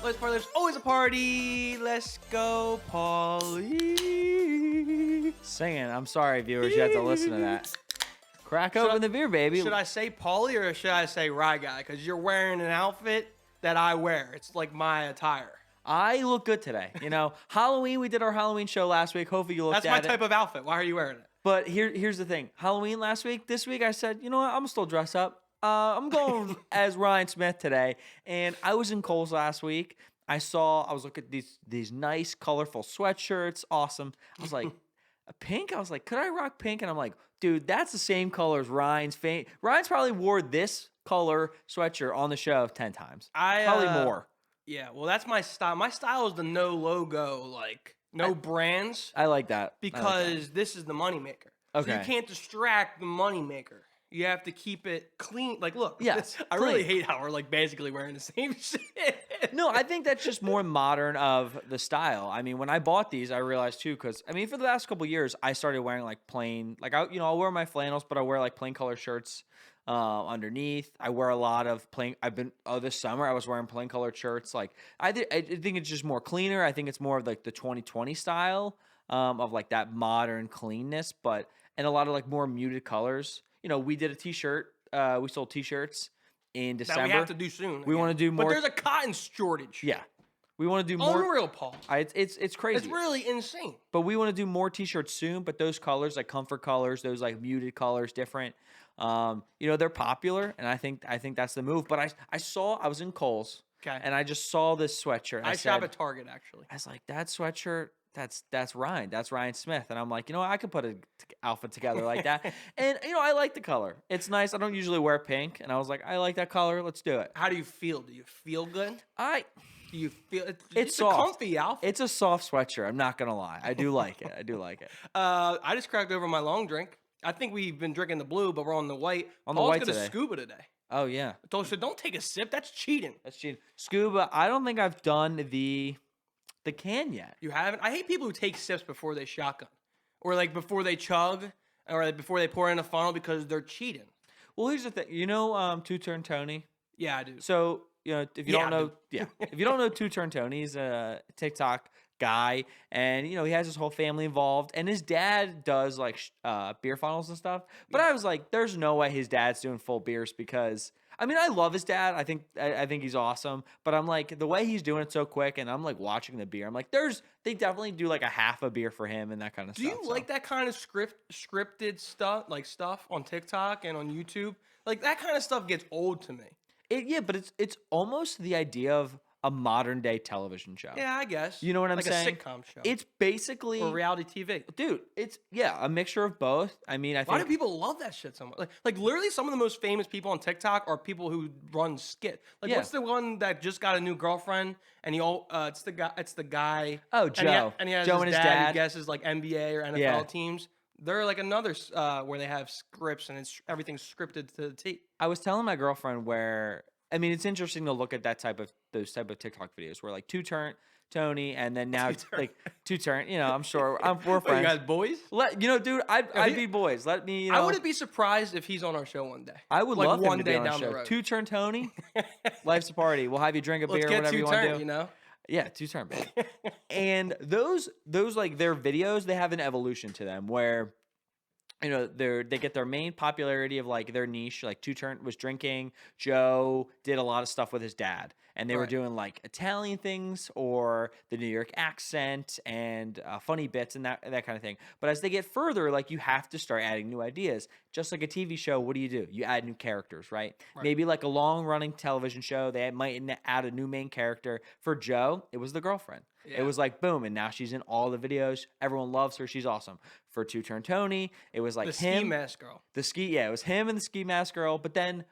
Let's party. There's always a party. Let's go, Paulie. Singing. I'm sorry, viewers. You have to listen to that. Crack open the beer, baby. Should I say Paulie or should I say Rye Guy? Because you're wearing an outfit that I wear. It's like my attire. I look good today. You know, Halloween, we did our Halloween show last week. Hopefully you looked at it. That's my type of outfit. Why are you wearing it? But here's the thing. Halloween last week. This week I said, you know what? I'm going to still dress up. I'm going as Ryan Smith today. And I was in Kohl's last week. I was looking at these nice, colorful sweatshirts. Awesome. I was like, pink? I was like, could I rock pink? And I'm like, dude, that's the same color as Ryan's. Ryan's probably wore this color sweatshirt on the show 10 times. Probably more. Yeah, well, that's my style. My style is the no logo, like no brands. I like that. Because this is the moneymaker. Okay. So you can't distract the moneymaker. You have to keep it clean. Like, look, yes, I really hate how we're like basically wearing the same shit. No, I think that's just more modern of the style. I mean, when I bought these, I realized too, because I mean, for the last couple of years, I started wearing like plain, like I'll wear my flannels, but I wear like plain color shirts underneath. I wear a lot of plain. This summer I was wearing plain colored shirts. Like I think it's just more cleaner. I think it's more of like the 2020 style of like that modern cleanness, and a lot of like more muted colors. You know, we did a t-shirt. We sold t-shirts in December. That we have to do soon. We want to do more. But there's a cotton shortage. Yeah. We want to do more. Unreal, Paul. It's crazy. It's really insane. But we want to do more t-shirts soon. But those colors, like comfort colors, those like muted colors, different. They're popular, and I think that's the move. But I was in Kohl's, okay, and I just saw this sweatshirt. I shop at Target actually. I was like, that sweatshirt. That's Ryan. That's Ryan Smith. And I'm like, you know what? I could put an outfit together like that. And, I like the color. It's nice. I don't usually wear pink. And I was like, I like that color. Let's do it. How do you feel? Do you feel good? Do you feel it's soft. A comfy outfit. It's a soft sweatshirt. I'm not going to lie. I do like it. I just cracked over my long drink. I think we've been drinking the blue, but we're on the white. On the white today. today. Scuba today. Oh, yeah. I said, don't take a sip. That's cheating. Scuba, I don't think I've done the can yet. You haven't? I hate people who take sips before they shotgun. Or like before they chug. Or like before they pour in a funnel because they're cheating. Well, here's the thing. Two Turn Tony? Yeah, I do. So, if you don't know, if you don't know Two Turn Tony, he's a TikTok guy, and he has his whole family involved, and his dad does like beer funnels and stuff. But I was like, there's no way his dad's doing full beers because I love his dad. I think he's awesome, but I'm like the way he's doing it so quick, and I'm like watching the beer. I'm like, they definitely do like a half a beer for him and that kind of stuff. Do you like that kind of scripted stuff, like stuff on TikTok and on YouTube? Like that kind of stuff gets old to me. But it's almost the idea of a modern day television show. Yeah, I guess. You know what I'm saying? Like a sitcom show. It's basically or reality TV. Dude, it's a mixture of both. I mean, I think why do people love that shit so much? Like literally some of the most famous people on TikTok are people who run skit. Like what's the one that just got a new girlfriend and it's the guy. Oh, Joe. And he has Joe his and his dad dad. Who guesses like NBA or NFL teams. They're like another where they have scripts and everything's scripted to the T. I was telling my girlfriend it's interesting to look at those type of TikTok videos where like Two Turn Tony and then now like Two Turn. I'm sure we're friends. You guys boys? Dude, I'd be boys. Let me. I wouldn't be surprised if he's on our show one day. I would love one him to be day on down our the show. road. Two Turn Tony, life's a party. We'll have you drink a beer, whatever you want to do. Yeah, Two Turn, baby. And those like their videos, they have an evolution to them where. They get their main popularity of like their niche. Like Two Turn was drinking. Joe did a lot of stuff with his dad, and they were doing like Italian things or the New York accent and funny bits and that kind of thing. But as they get further, like you have to start adding new ideas. Just like a TV show, what do? You add new characters, right? Maybe like a long running television show, they might add a new main character. For Joe, it was the girlfriend. Yeah. It was like boom, and now she's in all the videos. Everyone loves her. She's awesome. For Two Turn Tony, it was like the ski mask girl. It was him and the ski mask girl. But then,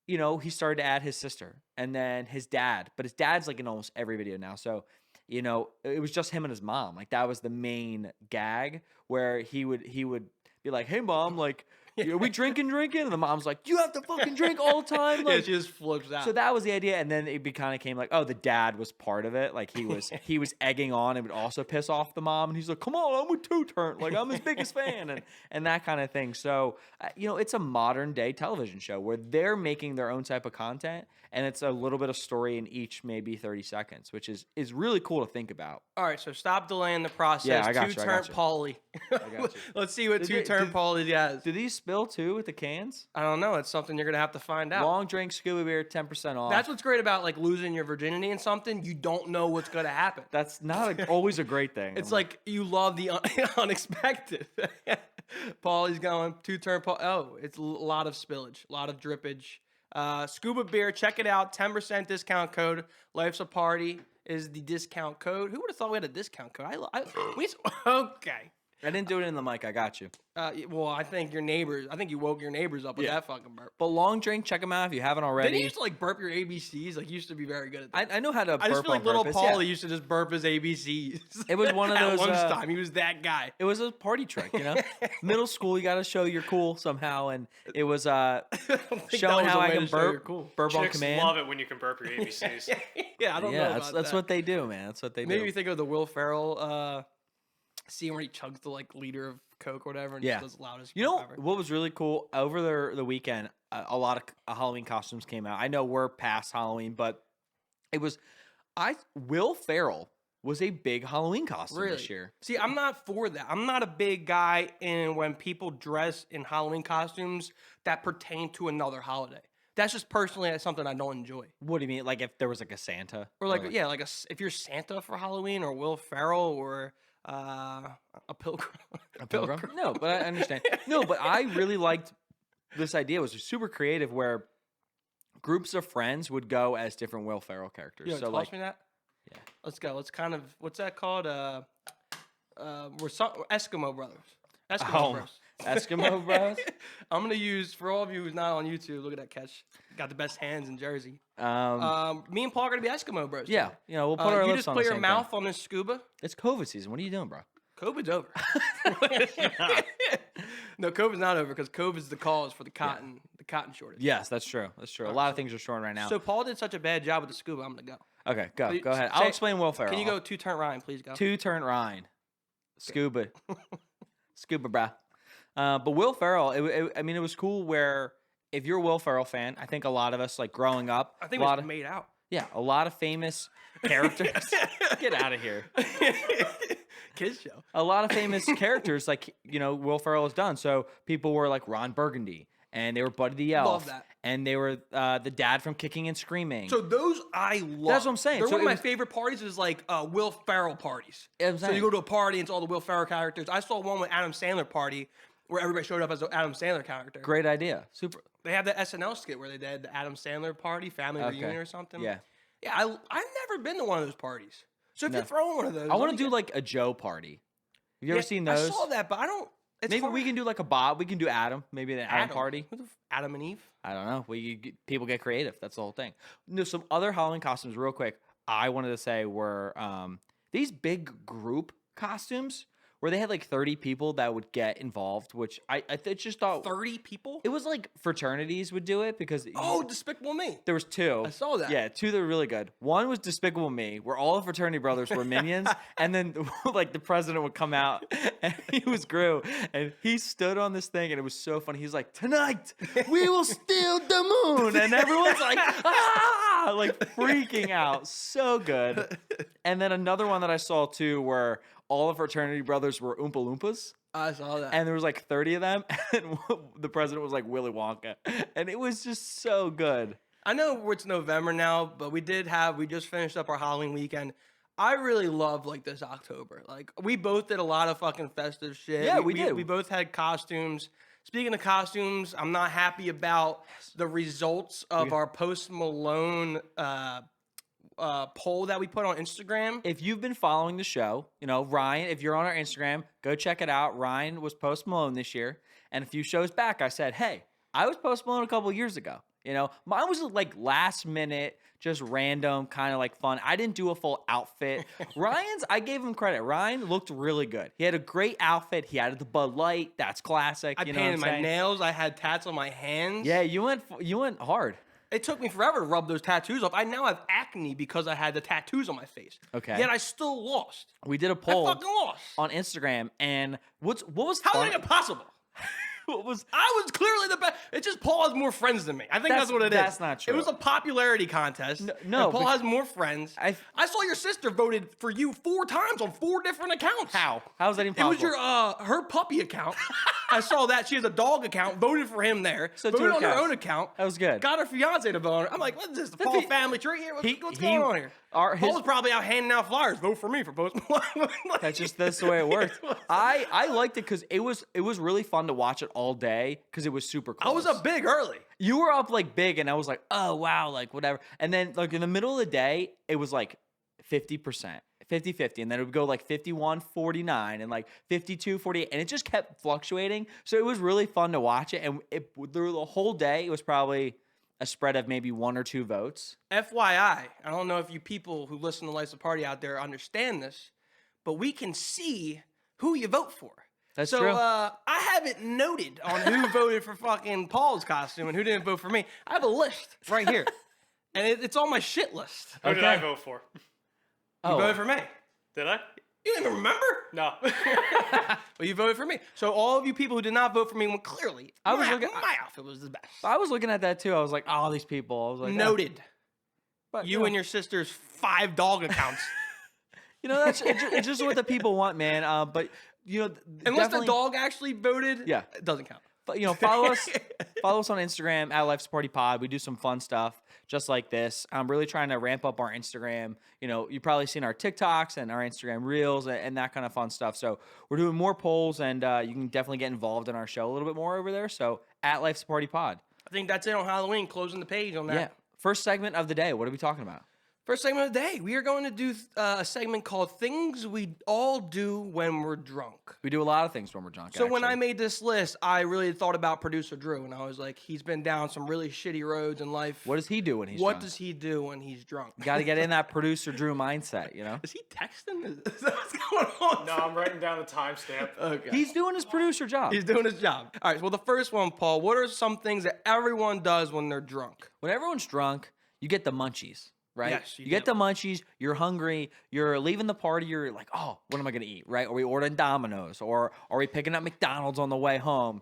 he started to add his sister and then his dad. But his dad's like in almost every video now. So, it was just him and his mom. Like that was the main gag where he would be like, "Hey, mom, like." Are we drinking? And the mom's like, you have to fucking drink all the time. Like, yeah, she just flips out. So that was the idea, and then it kind of came like, oh, the dad was part of it. Like he was egging on and would also piss off the mom, and he's like, come on, I'm with Two Turn, like I'm his biggest fan, and that kind of thing. So it's a modern day television show where they're making their own type of content, and it's a little bit of story in each maybe 30 seconds, which is really cool to think about. All right, so stop delaying the process. Yeah, I got Two Turn Paulie. Let's see what Two Turn Paulie has. Do these spill too with the cans? I don't know. It's something you're gonna have to find out. Long drink scuba beer, 10% off. That's what's great about like losing your virginity in something. You don't know what's gonna happen. That's not always a great thing. It's like you love the unexpected. Paulie's going Two Turn Paul. Oh, it's a lot of spillage, a lot of drippage. Scuba beer, check it out. 10% discount code. Life's a Party is the discount code. Who would have thought we had a discount code? Okay. I didn't do it in the mic. I got you. Well, I think you woke your neighbors up with that fucking burp. But Long Drink, check them out if you haven't already. Didn't you used to like burp your ABCs? Like you used to be very good at that. I know how to burp. I just feel like little Paulie used to just burp his ABCs. It was one of those. At lunchtime, he was that guy. It was a party trick, Middle school, you got to show you're cool somehow, and it was showing how I can burp. Burp on command. Love it when you can burp your ABCs. Yeah, I don't know about that's what they do, man. That's what they do. Maybe you think of the Will Ferrell scene where he chugs the like liter of Coke or whatever and just does loud as what was really cool over the weekend, a lot of Halloween costumes came out. I know we're past Halloween, but it was Will Ferrell was a big Halloween costume this year. See, I'm not for that. I'm not a big guy in when people dress in Halloween costumes that pertain to another holiday. That's just personally something I don't enjoy. What do you mean? Like if there was like a Santa? Or like if you're Santa for Halloween or Will Ferrell or a pilgrim. A pilgrim? No, but I understand. No, but I really liked this idea. It was super creative where groups of friends would go as different Will Ferrell characters. So toss me that? Yeah. Let's go. Let's kind of, what's that called? We're Eskimo Brothers. Eskimo Bros. Eskimo Bros? I'm going to use, for all of you who's not on YouTube, look at that catch. Got the best hands in Jersey. Me and Paul are going to be Eskimo Bros. Yeah. We'll put our lips on the same You just put your mouth on this scuba. It's COVID season. What are you doing, bro? COVID's over. No, COVID's not over because COVID's the cause for the cotton shortage. Yes, that's true. That's true. A lot of things are short right now. So Paul did such a bad job with the scuba. I'm going to go. Okay, go ahead. I'll explain Will Ferrell. Can you go Two Turn Ryan, please go? Two Turn Ryan. Scuba. Scuba, brah. But Will Ferrell, it was cool where if you're a Will Ferrell fan, I think a lot of us, like growing up. I think it was made out. Yeah, a lot of famous characters. Get out of here. Kids show. A lot of famous characters, like, Will Ferrell has done. So people were like Ron Burgundy. And they were Buddy the Elf. Love that. And they were the dad from Kicking and Screaming. So those I love. That's what I'm saying. They're one of my favorite parties is like Will Ferrell parties. So you go to a party and it's all the Will Ferrell characters. I saw one with Adam Sandler party where everybody showed up as an Adam Sandler character. Great idea. Super. They had the SNL skit where they did the Adam Sandler party, family reunion or something. Yeah. Yeah, I've never been to one of those parties. So if you're throwing one of those. I want to do like a Joe party. Have you ever seen those? I saw that, but I don't. Maybe we can do like a Bob. We can do Adam. Maybe the Adam party. Adam and Eve? I don't know. People get creative. That's the whole thing. No, some other Halloween costumes, real quick, I wanted to say were these big group costumes where they had like 30 people that would get involved, which I just thought 30 people? It was like fraternities would do it because Despicable Me. There was two. I saw that. Yeah, two that were really good. One was Despicable Me, where all the fraternity brothers were minions, and then like the president would come out and he was Gru, and he stood on this thing, and it was so funny. He's like, "Tonight we will steal the moon," and everyone's like, "Ah!" like freaking out. So good. And then another one that I saw too, where all the fraternity brothers were Oompa Loompas. I saw that. And there was like 30 of them, and the president was like Willy Wonka. And it was just so good. I know it's November now, but we just finished up our Halloween weekend. I really love like this October. Like we both did a lot of fucking festive shit. Yeah, we did. We both had costumes. Speaking of costumes, I'm not happy about the results of our Post Malone poll that we put on Instagram. If you've been following the show, Ryan, if you're on our Instagram, go check it out. Ryan was Post Malone this year. And a few shows back, I said, hey, I was Post Malone a couple years ago. You know, mine was like last minute, just random, kind of like fun. I didn't do a full outfit. Ryan's, I gave him credit. Ryan looked really good. He had a great outfit. He added the Bud Light. That's classic. I painted my nails. I had tats on my hands. Yeah, you went hard. It took me forever to rub those tattoos off. I now have acne because I had the tattoos on my face. Okay. Yet I still lost. We did a poll I fucking lost. on Instagram, and what was how is it possible? I was clearly the best. It's just Paul has more friends than me. I think that's what it is. That's not true. It was a popularity contest. No, Paul has more friends. I saw your sister voted for you 4 times on 4 different accounts. How is that even possible? It was your her puppy account. I saw that. She has a dog account. Voted for him there. So voted on her own account. That was good. Got her fiance to vote on her. I'm like, what is this? The Paul family tree here? What's going on here? Paul's probably out handing out flyers. Vote for me for Post Malone. That's the way it works. I liked it because it was really fun to watch it all day because it was super close. I was up big early. You were up like big, and I was like, oh wow, like whatever. And then like in the middle of the day, it was like 50%. 50-50, and then it would go like 51-49 and like 52-48, and it just kept fluctuating. So it was really fun to watch it, and through the whole day, it was probably a spread of maybe 1 or 2 votes. FYI, I don't know if you people who listen to Life's a Party out there understand this, but we can see who you vote for. That's true. I have it noted on who voted for fucking Paul's costume and who didn't vote for me. I have a list right here, and it's on my shit list. Who did I vote for? You voted for me. Did I? You didn't even remember? No. Well, you voted for me. So all of you people who did not vote for me, well, clearly, my outfit was the best. I was looking at that too. I was like, oh, these people. I was like, noted. Oh. But you and your sister's 5 dog accounts. You know, it's just what the people want, man. But you know, unless the dog actually voted, yeah, it doesn't count. But you know, follow us on Instagram at Life's Party Pod. We do some fun stuff just like this. I'm really trying to ramp up our Instagram. You know, you've probably seen our TikToks and our Instagram Reels and that kind of fun stuff. So we're doing more polls, and you can definitely get involved in our show a little bit more over there. So at Life's Party Pod. I think that's it on Halloween. Closing the page on that. Yeah. First segment of the day. What are we talking about? First segment of the day, we are going to do a segment called Things We All Do When We're Drunk. We do a lot of things when we're drunk, So when I made this list, I really thought about producer Drew, and I was like, he's been down some really shitty roads in life. What does he do when he's drunk? What does he do when he's drunk? You got to get in that producer Drew mindset, you know? Is he texting? Is that what's going on? No, I'm writing down the timestamp. Okay. He's doing his producer job. He's doing his job. All right, well, the first one, Paul, what are some things that everyone does when they're drunk? When everyone's drunk, you get the munchies. Right? Yes, you get the munchies, you're hungry, you're leaving the party, you're like, oh, what am I going to eat, right? Are we ordering Domino's, or are we picking up McDonald's on the way home?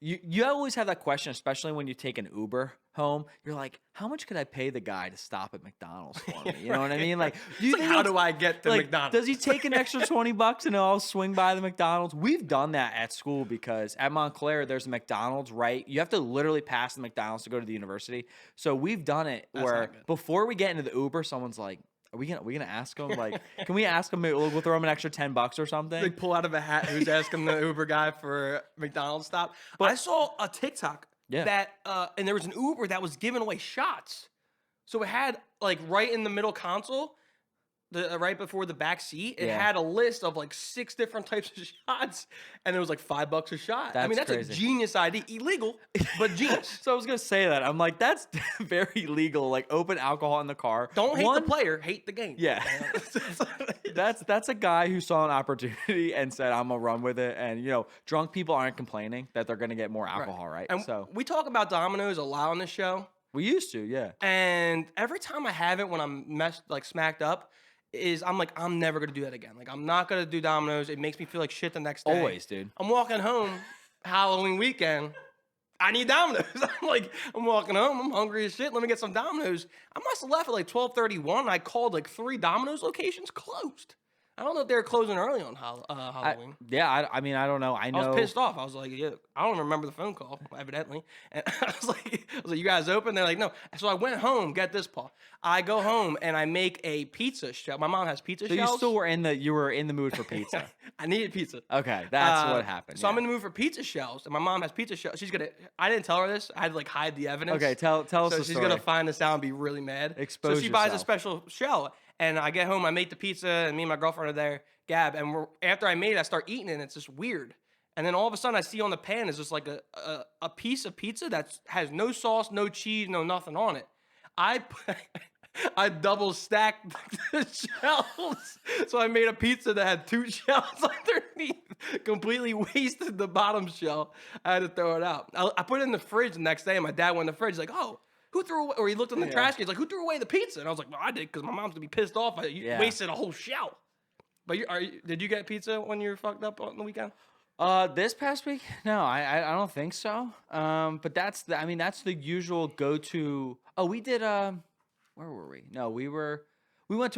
You always have that question, especially when you take an Uber home. You're like, how much could I pay the guy to stop at McDonald's for me? You know what I mean? Like, how do I get to McDonald's? Does he take an extra $20 and I'll swing by the McDonald's? We've done that at school because at Montclair, there's a McDonald's, right? You have to literally pass the McDonald's to go to the university. So we've done it where before we get into the Uber, someone's like, Are we gonna ask him? Like, can we ask him? We'll throw him an extra $10 or something. They pull out of a hat who's asking the Uber guy for McDonald's stop. But I saw a TikTok that and there was an Uber that was giving away shots. So it had like right in the middle console, right before the back seat, it had a list of like 6 different types of shots, and it was like $5 a shot. I mean, that's crazy. A genius idea. Illegal, but genius. So I was gonna say that. I'm like, that's very legal. Like, open alcohol in the car. Don't hate the player, hate the game. Yeah. That's a guy who saw an opportunity and said, I'm gonna run with it. And you know, drunk people aren't complaining that they're gonna get more alcohol, right? And so we talk about Domino's a lot on this show. We used to, yeah. And every time I have it when I'm smacked up, I'm like, I'm never gonna do that again. Like, I'm not gonna do Domino's. It makes me feel like shit the next day. Always, dude. I'm walking home Halloween weekend. I need Domino's. I'm walking home. I'm hungry as shit. Let me get some Domino's. I must have left at like 12:31. I called like 3 Domino's locations closed. I don't know if they were closing early on Halloween. I mean, I don't know. I was pissed off. I was like, yeah, I don't remember the phone call, evidently. And I was like, you guys open? They're like, no. So I went home. Get this, Paul. I go home and I make a pizza shell. My mom has pizza shells. So you still were in the mood for pizza. I needed pizza. Okay, that's what happened. So I'm in the mood for pizza shells, and my mom has pizza shells. I didn't tell her this. I had to like hide the evidence. Okay, tell us the story. So she's gonna find this out and be really mad. Expose So she buys a special shell, and I get home. I make the pizza, and me and my girlfriend are there. Gab, and after I made it, I start eating it, and it's just weird. And then all of a sudden I see on the pan is just like a piece of pizza that has no sauce, no cheese, no nothing on it. I double stacked the shells. So I made a pizza that had 2 shells underneath. Completely wasted the bottom shell. I had to throw it out. I put it in the fridge the next day, and my dad went in the fridge. He's like, oh, who threw away? Or he looked in the trash can. He's like, who threw away the pizza? And I was like, well, I did, because my mom's going to be pissed off. You wasted a whole shell. But did you get pizza when you were fucked up on the weekend? This past week? No, I don't think so. But that's the usual go-to. Oh, we did, where were we? No, we were at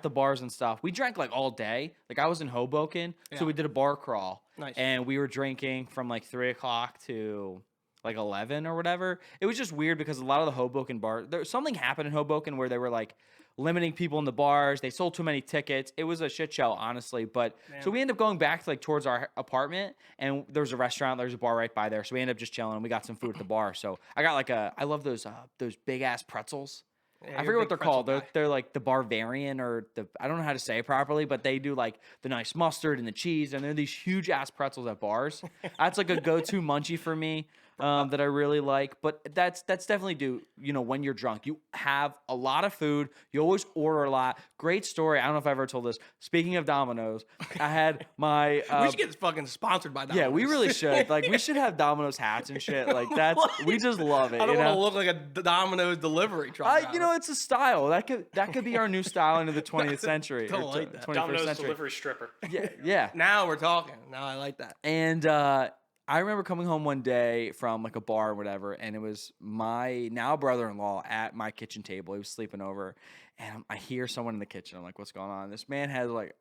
the bars and stuff. We drank like all day. Like I was in Hoboken, so we did a bar crawl. Nice. And we were drinking from like 3 o'clock to like 11 or whatever. It was just weird because a lot of the Hoboken bars, something happened in Hoboken where they were like limiting people in the bars. They sold too many tickets. It was a shit show, honestly. But so we ended up going back to like towards our apartment, and there was a restaurant. There's a bar right by there. So we ended up just chilling, and we got some food at the bar. So I got like I love those big ass pretzels. Yeah, I forget what they're called. They're like the Bavarian or I don't know how to say it properly, but they do like the nice mustard and the cheese, and they're these huge ass pretzels at bars. That's like a go-to munchie for me. That I really like, but that's definitely when you're drunk, you have a lot of food, you always order a lot. Great story. I don't know if I ever told this. Speaking of Domino's, I had my we should get fucking sponsored by Domino's. Yeah, we really should. Like we should have Domino's hats and shit. Like we just love it. I don't want to look like a Domino's delivery truck. It's a style that could be our new style into the 20th century. Don't like that. Domino's century. delivery stripper. Yeah. Now we're talking. Now I like that. And I remember coming home one day from like a bar or whatever, and it was my now brother-in-law at my kitchen table. He was sleeping over, and I hear someone in the kitchen. I'm like, what's going on? This man has like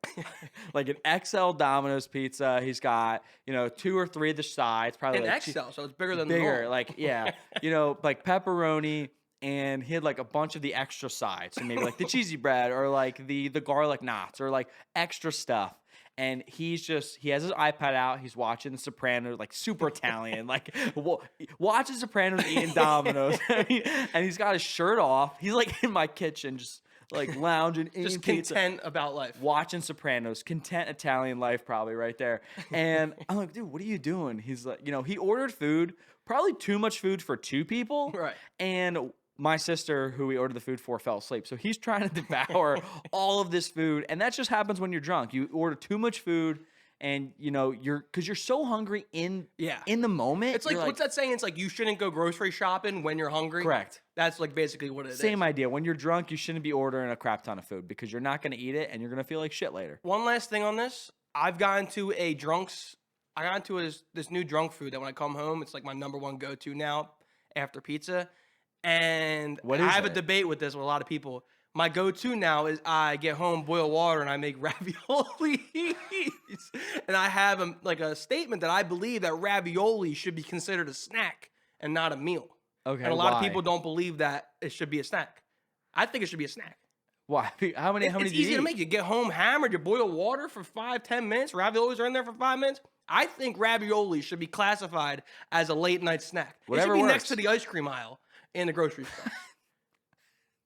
like an XL Domino's pizza. He's got 2 or 3 of the sides, probably an like XL, so it's bigger than bigger. normal. Like like pepperoni. And he had like a bunch of the extra sides, so maybe like the cheesy bread or like the garlic knots or like extra stuff. And he has his iPad out. He's watching The Sopranos, like super Italian, like watching Sopranos eating Domino's. And he's got his shirt off. He's like in my kitchen, just like lounging, eating just pizza, content about life, watching Sopranos, content Italian life, probably right there. And I'm like, dude, what are you doing? He's like, he ordered food, probably too much food for 2 people, right? And my sister, who we ordered the food for, fell asleep. So he's trying to devour all of this food. And that just happens when you're drunk. You order too much food and, because you're so hungry in the moment. It's like, what's that saying? It's like you shouldn't go grocery shopping when you're hungry. Correct. That's like basically what it is. Same idea. When you're drunk, you shouldn't be ordering a crap ton of food because you're not going to eat it and you're going to feel like shit later. One last thing on this. I've gotten to this new drunk food that when I come home, it's like my number one go-to now after pizza. And I have a debate with this with a lot of people. My go-to now is I get home, boil water, and I make ravioli. And I have a statement that I believe that ravioli should be considered a snack and not a meal. Okay, and a lot of people don't believe that it should be a snack. I think it should be a snack. Why? How many It's do you easy eat? to make. You get home hammered, you boil water for 5-10 minutes. Raviolis are in there for 5 minutes. I think ravioli should be classified as a late-night snack. Whatever it should be works. next to the ice cream aisle in the grocery store.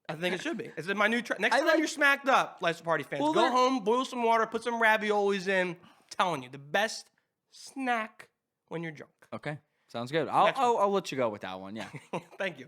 I think it should be. It's in my new next time you're smacked up, Life's a Party fans, go home, boil some water, put some raviolis in. I'm telling you, the best snack when you're drunk. Okay, sounds good. I'll let you go with that one. Yeah. Thank you.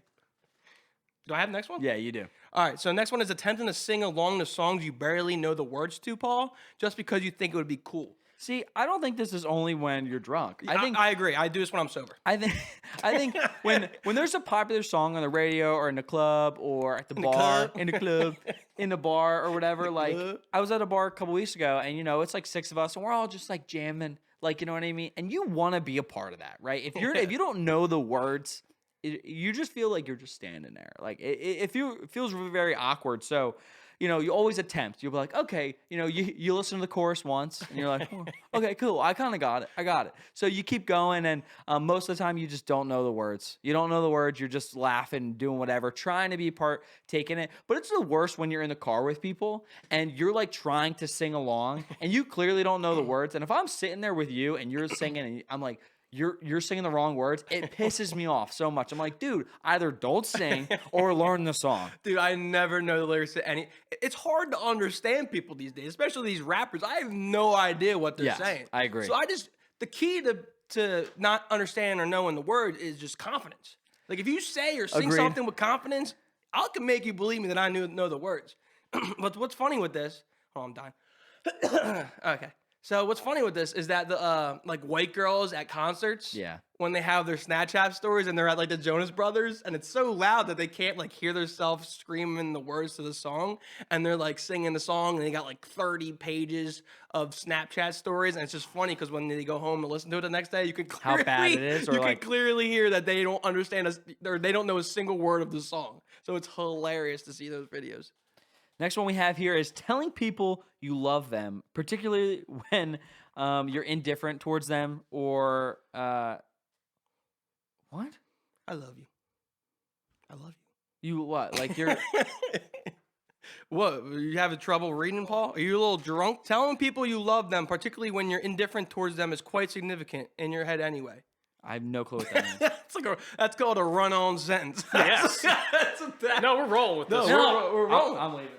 Do I have the next one? Yeah, you do. All right, so the next one is attempting to sing along to songs you barely know the words to, Paul, just because you think it would be cool. See, I don't think this is only when you're drunk. I agree. I do this when I'm sober. I think when there's a popular song on the radio or in the club or at the bar, in the bar or whatever, like I was at a bar a couple weeks ago and it's like 6 of us and we're all just like jamming, like, you know what I mean? And you want to be a part of that, right? If you don't know the words, you just feel like you're just standing there. Like it feels very awkward. So, you always attempt. You'll be like, okay, you listen to the chorus once, and you're like, oh, okay, cool. I kind of got it. I got it. So you keep going, and most of the time you just don't know the words. You don't know the words. You're just laughing, doing whatever, trying to be taking it. But it's the worst when you're in the car with people, and you're like trying to sing along, and you clearly don't know the words. And if I'm sitting there with you, and you're singing, and I'm like, you're singing the wrong words. It pisses me off so much. I'm like, dude, either don't sing or learn the song. Dude, I never know the lyrics to any. It's hard to understand people these days, especially these rappers. I have no idea what they're saying. I agree. So the key to not understand or knowing the word is just confidence. Like if you say or sing something with confidence, I can make you believe me that I know the words. But what's funny with this? Oh, I'm dying. Okay. So what's funny with this is that the like white girls at concerts, when they have their Snapchat stories and they're at like the Jonas Brothers, and it's so loud that they can't like hear themselves screaming the words to the song, and they're like singing the song, and they got like 30 pages of Snapchat stories, and it's just funny because when they go home and listen to it the next day, you can clearly, how bad it is, or can clearly hear that they don't understand or they don't know a single word of the song. So it's hilarious to see those videos. Next one we have here is telling people you love them, particularly when you're indifferent towards them or what? I love you. I love you. You what? Like you're what? You having trouble reading, Paul? Are you a little drunk? Telling people you love them, particularly when you're indifferent towards them, is quite significant in your head anyway. I have no clue what that means. That's called a run-on sentence. Yes. No, we're rolling with this. No, we're rolling. I'm leaving that.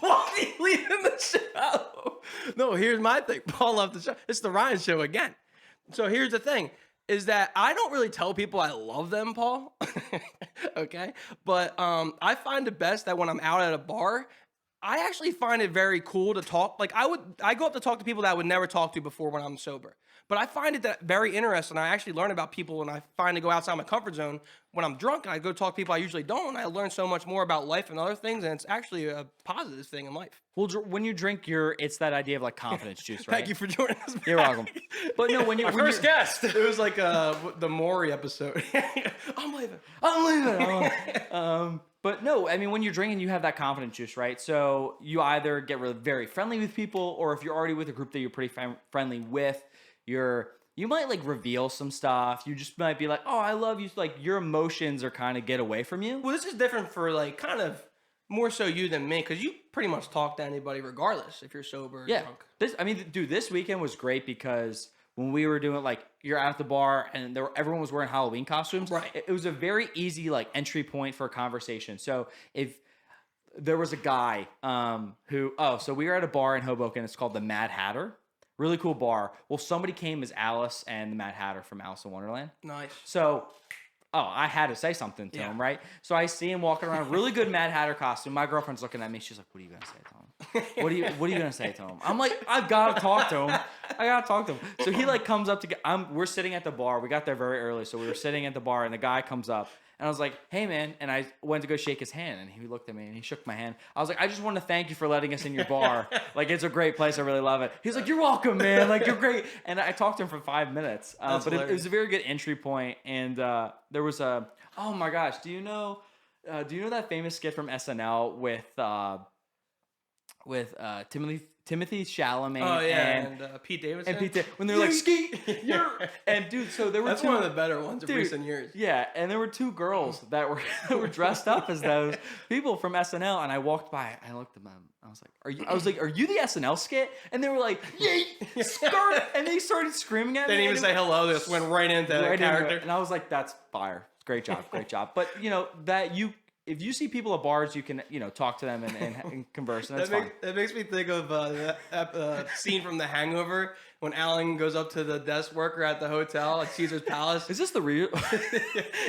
Why are you leaving the show? No, here's my thing. Paul left the show. It's the Ryan show again. So here's the thing, is that I don't really tell people I love them, Paul. Okay? But I find it best that when I'm out at a bar, I actually find it very cool to talk. Like I go up to talk to people that I would never talk to before when I'm sober. But I find it very interesting. I actually learn about people when I find to go outside my comfort zone. When I'm drunk and I go talk to people I usually don't, I learn so much more about life and other things, and it's actually a positive thing in life. Well, when you drink, it's that idea of like confidence juice, right? Thank you for joining us. You're welcome. But no, when first guest. It was like the Maury episode. I'm leaving. But no, I mean, when you're drinking, you have that confidence juice, right? So you either get very friendly with people, or if you're already with a group that you're pretty friendly with, you might like reveal some stuff. You just might be like, oh, I love you. Like your emotions are kind of get away from you. Well, this is different for like kind of more so you than me, because you pretty much talk to anybody regardless if you're sober or drunk. This weekend was great because when we were doing like you're out at the bar and everyone was wearing Halloween costumes. Right. It was a very easy like entry point for a conversation. So if there was a guy so we were at a bar in Hoboken. It's called the Mad Hatter. Really cool bar. Well, somebody came as Alice and the Mad Hatter from Alice in Wonderland. Nice. So, I had to say something to him, right? So I see him walking around, really good Mad Hatter costume. My girlfriend's looking at me. She's like, "What are you gonna say to him? What are you gonna say to him?" I'm like, "I've got to talk to him. So he like comes up we're sitting at the bar. We got there very early, so we were sitting at the bar, and the guy comes up. And I was like, "Hey, man." And I went to go shake his hand, and he looked at me, and he shook my hand. I was like, "I just want to thank you for letting us in your bar. Like, it's a great place. I really love it." He's like, "You're welcome, man. Like, you're great." And I talked to him for 5 minutes. But it was a very good entry point. And there was oh, my gosh. Do you know that famous skit from SNL with Timothy Chalamet and Pete Davidson. When they're like, "Skeet, and dude, so there were That's one of the better ones of recent years. Yeah, and there were two girls that were dressed up as those people from SNL, and I walked by, and I looked at them, I was like, "Are you the SNL skit?" And they were like, "Yay!" And they started screaming at me. They didn't even say hello. They just went right into the character. And I was like, "That's fire! Great job. But if you see people at bars, you can, talk to them and converse, and that's fine. That makes me think of that scene from The Hangover when Alan goes up to the desk worker at the hotel at Caesar's Palace. Is this the real?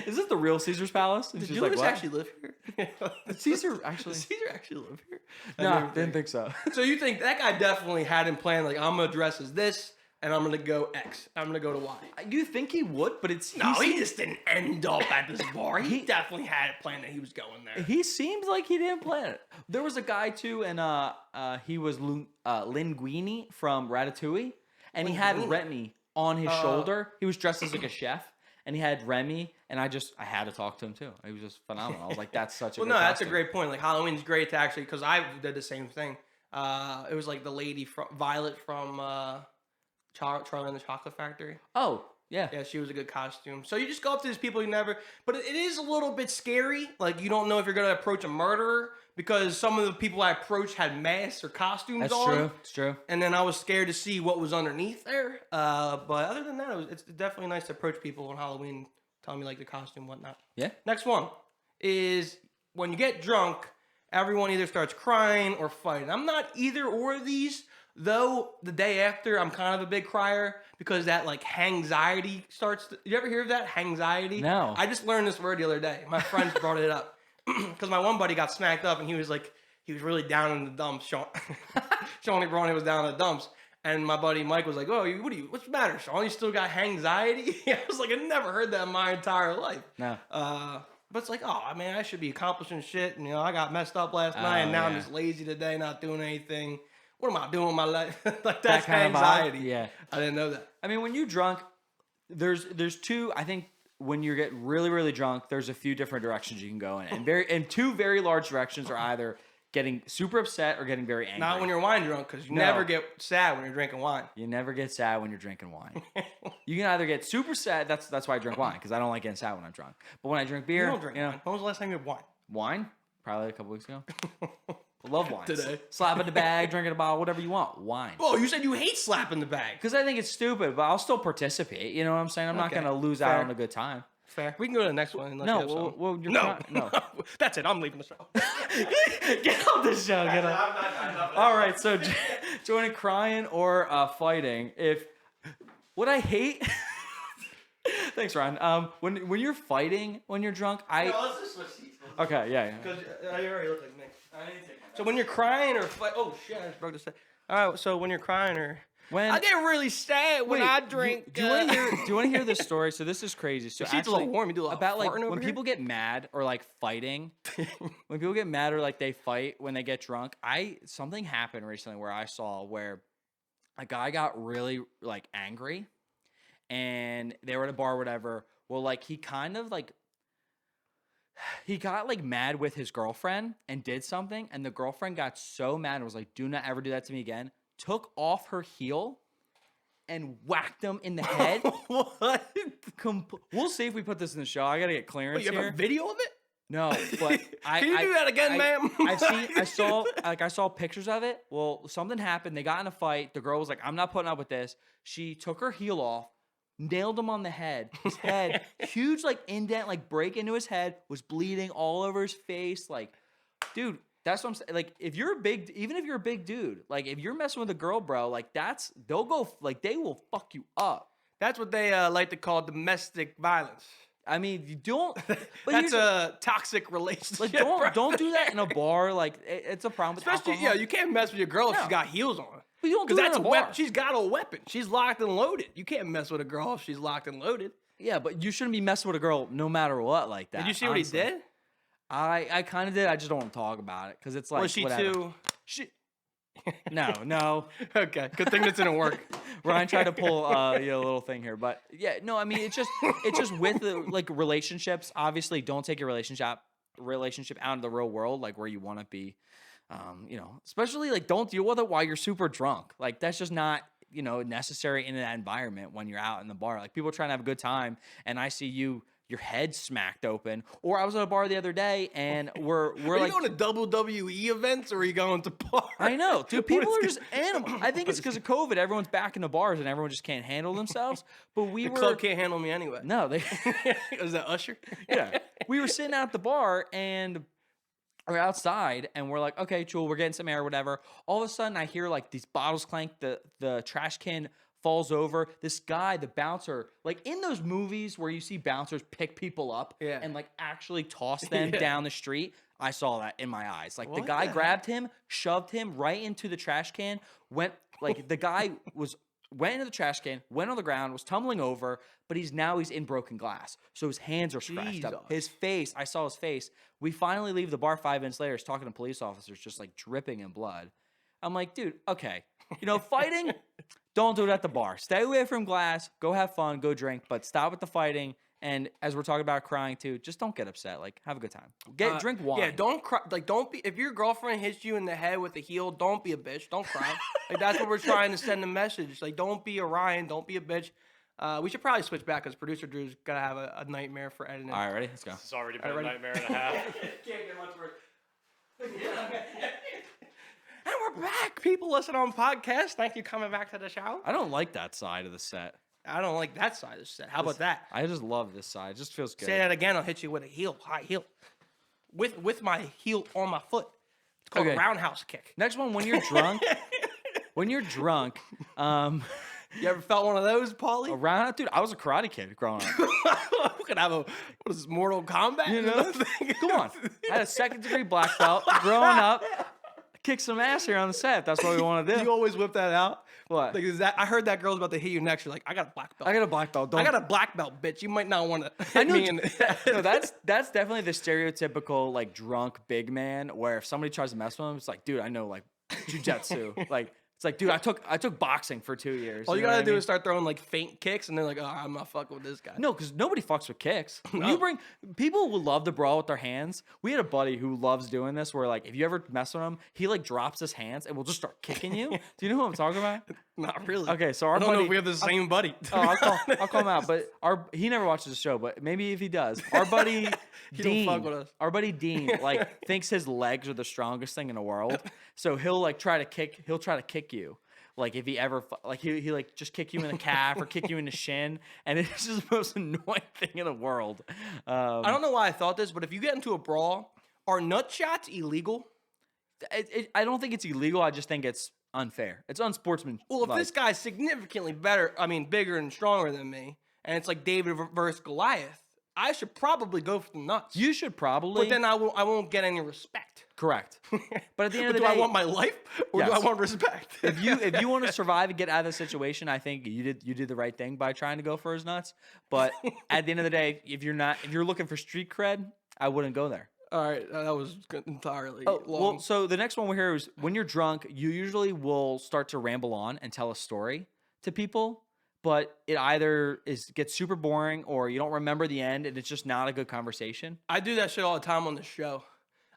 Is this the real Caesar's Palace? And Did she's Julius like, "What? actually live here? Did Caesar actually live here?" No, didn't think so. So you think that guy definitely had him planned, like, I'm gonna dress as this, and I'm gonna go X. I'm gonna go to Y. You think he would, but he just didn't end up at this bar. He definitely had a plan that he was going there. He seems like he didn't plan it. There was a guy too, and he was Linguini from Ratatouille, and he had Remy on his shoulder. He was dressed as like a chef, and he had Remy, and I had to talk to him too. He was just phenomenal. I was like, that's such a good that's a costume. great point. Like Halloween's great to actually, because I did the same thing. It was like the lady Violet from Charlie and the Chocolate Factory. Oh, Yeah, she was a good costume. So you just go up to these people you never... But it is a little bit scary. Like, you don't know if you're going to approach a murderer because some of the people I approached had masks or costumes on. That's true. It's true. And then I was scared to see what was underneath there. But other than that, it's definitely nice to approach people on Halloween, telling me, like, the costume and whatnot. Yeah. Next one is when you get drunk, everyone either starts crying or fighting. I'm not either or of these, though the day after, I'm kind of a big crier because that, like, hangxiety starts to... You ever hear of that? Hangxiety? No. I just learned this word the other day. My friends brought it up because my one buddy got smacked up and he was really down in the dumps. Shawnee Bronny was down in the dumps. And my buddy Mike was like, "Oh, what's the matter, Sean? You still got hangxiety?" I was like, I never heard that in my entire life. No. But it's like, oh, I mean, I should be accomplishing shit. And, I got messed up last night, and now I'm just lazy today, not doing anything. What am I doing with my life? Like, that's kind anxiety. Yeah. I didn't know that. I mean, when you're drunk, there's two, I think when you get really, really drunk, there's a few different directions you can go in. And two very large directions are either getting super upset or getting very angry. Not when you're wine drunk, because you never get sad when you're drinking wine. You never get sad when you're drinking wine. You can either get super sad. That's why I drink wine, because I don't like getting sad when I'm drunk. But when I drink beer, you don't drink wine. When was the last time you had wine? Wine? Probably a couple weeks ago. I love wine. Today. Slap in the bag, drink in a bottle, whatever you want. Wine. Oh, you said you hate slapping the bag. Because I think it's stupid, but I'll still participate. You know what I'm saying? I'm not going to lose out on a good time. Fair. We can go to the next one. No, no. That's it. I'm leaving the show. Get off the show. Get off. All right. So joining crying or fighting. What I hate. Thanks, Ryan. When you're fighting, when you're drunk, let's just switch seats. Okay. Yeah. Because you already look like me. So when you're crying or fight. Oh shit! I just broke the set. All right. So when you're crying or. I get really sad when I drink. Do you want to hear this story? So this is crazy. So the seat's a little warm. You do a lot about like when people get mad or like fighting. When people get mad or like they fight when they get drunk. Something happened recently where I saw where a guy got really like angry, and they were at a bar or whatever. Well, like he kind of like. He got like mad with his girlfriend and did something, and the girlfriend got so mad and was like, "Do not ever do that to me again." Took off her heel and whacked him in the head. What? We'll see if we put this in the show. I gotta get clearance. You have a video of it? No, but can you do that again, ma'am? I saw pictures of it. Well, something happened. They got in a fight. The girl was like, "I'm not putting up with this." She took her heel off, nailed him on the head. His head, huge like indent, like break into his head, was bleeding all over his face. Like, dude. That's what I'm saying. Like, even if you're a big dude, like, if you're messing with a girl, bro, like, they will fuck you up. That's what they like to call domestic violence. I mean, you don't. But that's a toxic relationship. Like, don't do that in a bar. Like, it's a problem with especially, alcohol. You can't mess with your girl if she's got heels on. But you don't do that in a bar. She's got a weapon. She's locked and loaded. You can't mess with a girl if she's locked and loaded. Yeah, but you shouldn't be messing with a girl no matter what like that. Did you see honestly. what he did? I kind of did. I just don't want to talk about it because it's like. Was she whatever. too? No. Okay, good thing that didn't work. Ryan tried to pull a little thing here, but yeah, no. I mean, it's just with like relationships. Obviously, don't take your relationship out into the real world, like where you want to be. Especially like don't deal with it while you're super drunk. Like that's just not necessary in that environment when you're out in the bar. Like people are trying to have a good time, and I see your head smacked open. Or I was at a bar the other day, and we're are like, you going to WWE events, or are you going to bars? I know, dude. People are just animals. I think it's because of COVID. Everyone's back in the bars, and everyone just can't handle themselves. But the club can't handle me anyway. No, they. Is that Usher? Yeah, we were sitting out at the bar, and we're outside, and we're like, okay, cool. We're getting some air, or whatever. All of a sudden, I hear like these bottles clank. The trash can falls over. This guy, the bouncer, like in those movies where you see bouncers pick people up and like actually toss them down the street. I saw that in my eyes. Like the guy grabbed him, shoved him right into the trash can, went into the trash can, went on the ground, was tumbling over, but he's in broken glass. So his hands are scratched up. His face, I saw his face. We finally leave the bar 5 minutes later. He's talking to police officers, just like dripping in blood. I'm like, dude, okay. Fighting, don't do it at the bar. Stay away from glass. Go have fun. Go drink. But stop with the fighting. And as we're talking about crying too, just don't get upset. Like, have a good time. Drink wine. Yeah, don't cry. Like, don't be. If your girlfriend hits you in the head with a heel, don't be a bitch. Don't cry. Like, that's what we're trying to send a message. Like, don't be a Ryan. Don't be a bitch. We should probably switch back because producer Drew's got to have a nightmare for editing. All right, ready? Let's go. It's already been a nightmare and a half. Can't get much worse. And we're back. People listen on podcasts. Thank you for coming back to the show. I don't like that side of the set. I don't like that side of the set. How about that? I just love this side. It just feels good. Say that again. I'll hit you with a heel, high heel. With my heel on my foot. It's called a roundhouse kick. Next one, when you're drunk. You ever felt one of those, Paulie? Dude, I was a karate kid growing up. We could have what is this, Mortal Kombat? You know? Come on. I had a 2nd degree black belt growing up. Kick some ass here on the set. That's what we want to do. You always whip that out? What? Like, I heard that girl's about to hit you next. You're like, I got a black belt. I got a black belt. I got a black belt, bitch. You might not want to I hit know. me. No, that's definitely the stereotypical like drunk big man where if somebody tries to mess with him, it's like, dude, I know like jujitsu. Like it's like, dude, I took boxing for 2 years. All you gotta do is start throwing like feint kicks, and they're like, oh, I'm not fucking with this guy. No, because nobody fucks with kicks. When people will love to brawl with their hands. We had a buddy who loves doing this, where like if you ever mess with him, he like drops his hands and will just start kicking you. Do you know who I'm talking about? Not really. Okay, so I don't know if we have the same buddy. I'll call him out, but he never watches the show, but maybe if he does, our buddy Dean, don't fuck with us. Our buddy Dean, like thinks his legs are the strongest thing in the world, so he'll try to kick you. Like if he ever he like just kick you in the calf or kick you in the shin, and it's just the most annoying thing in the world. I don't know why I thought this, but if you get into a brawl, are nut shots illegal? I don't think it's illegal. I just think it's unfair. It's unsportsmanlike. Well, if this guy's significantly bigger and stronger than me, and it's like David versus Goliath, I should probably go for the nuts. You should probably. But then I won't get any respect. Correct. But at the end of the day, do I want my life or do I want respect? if you want to survive and get out of the situation, I think you did the right thing by trying to go for his nuts. But at the end of the day, if you're looking for street cred, I wouldn't go there. All right, that was entirely long. Well, so the next one we're here is when you're drunk, you usually will start to ramble on and tell a story to people, but it either gets super boring or you don't remember the end and it's just not a good conversation. I do that shit all the time on the show.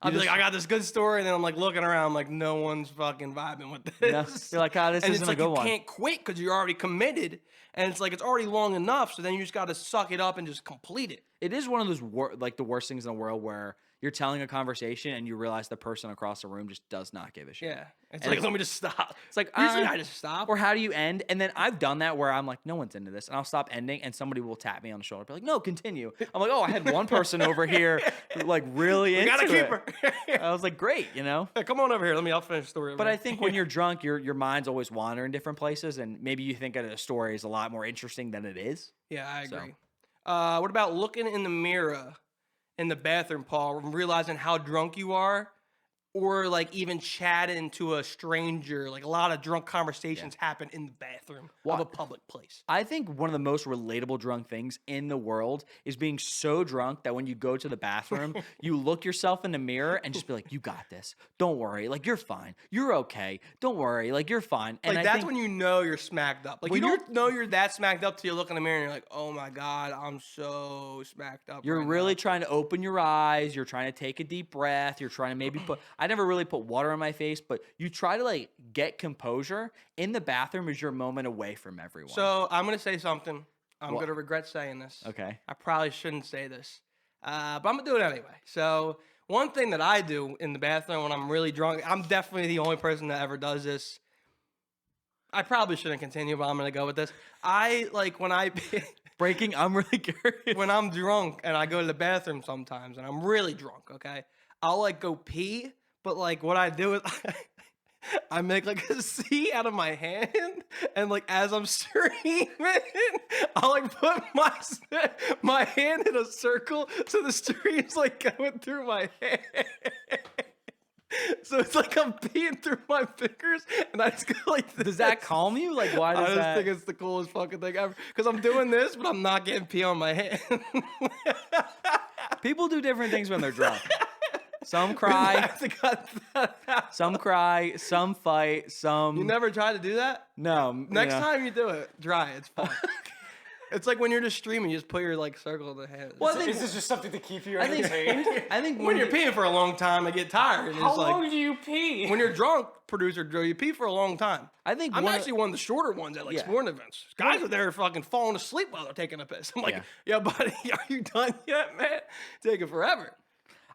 I'll be like, I got this good story, and then I'm like looking around, I'm like, no one's fucking vibing with this. Yeah. You're like, this isn't a good one. And you can't quit because you're already committed, and it's like it's already long enough, so then you just got to suck it up and just complete it. It is one of those the worst things in the world where you're telling a conversation and you realize the person across the room just does not give a shit. Yeah. It's like, let me just stop. It's like, usually I just stop. Or how do you end? And then I've done that where I'm like, no one's into this. And I'll stop ending and somebody will tap me on the shoulder. Be like, no, continue. I'm like, oh, I had one person over here like really into it. Gotta keep her. I was like, great, you know? Hey, come on over here. I'll finish the story. But I think when you're drunk, your mind's always wandering different places. And maybe you think that a story is a lot more interesting than it is. Yeah, I agree. What about looking in the mirror in the bathroom, Paul, and realizing how drunk you are, or like even chatting to a stranger? Like a lot of drunk conversations happen in the bathroom of a public place. I think one of the most relatable drunk things in the world is being so drunk that when you go to the bathroom, you look yourself in the mirror and just be like, you got this. Don't worry. Like, you're fine. You're okay. Don't worry. Like, you're fine. And like, that's when you know you're smacked up. Like, you don't know you're that smacked up till you look in the mirror and you're like, oh my God, I'm so smacked up. You're really trying to open your eyes. You're trying to take a deep breath. You're trying to maybe I never really put water on my face, but you try to like get composure. In the bathroom is your moment away from everyone. So I'm going to say something. I'm going to regret saying this. Okay. I probably shouldn't say this, but I'm going to do it anyway. So one thing that I do in the bathroom when I'm really drunk, I'm definitely the only person that ever does this. I probably shouldn't continue, but I'm going to go with this. I like when I'm really curious. When I'm drunk and I go to the bathroom sometimes and I'm really drunk, okay, I'll like go pee. But, like, what I do is I make, like, a C out of my hand. And, like, as I'm streaming, I'll, like, put my hand in a circle so the stream's, like, going through my hand. So it's like I'm peeing through my fingers. And I just go like this. Does that calm you? Like, why does that? I just think it's the coolest fucking thing ever. Because I'm doing this, but I'm not getting pee on my hand. People do different things when they're drunk. Some cry, some cry, some fight, some... You never tried to do that? No. Next time you do it, try it. It's fun. It's like when you're just streaming, you just put your like circle in the hand. Well, is this just something to keep you entertained? I think when you're peeing for a long time, I get tired. And How long do you pee? When you're drunk, producer Joe, you pee for a long time. I think I'm actually one of the shorter ones at like sporting events. Guys are there fucking falling asleep while they're taking a piss. I'm like, yo, buddy, are you done yet, man? Taking forever.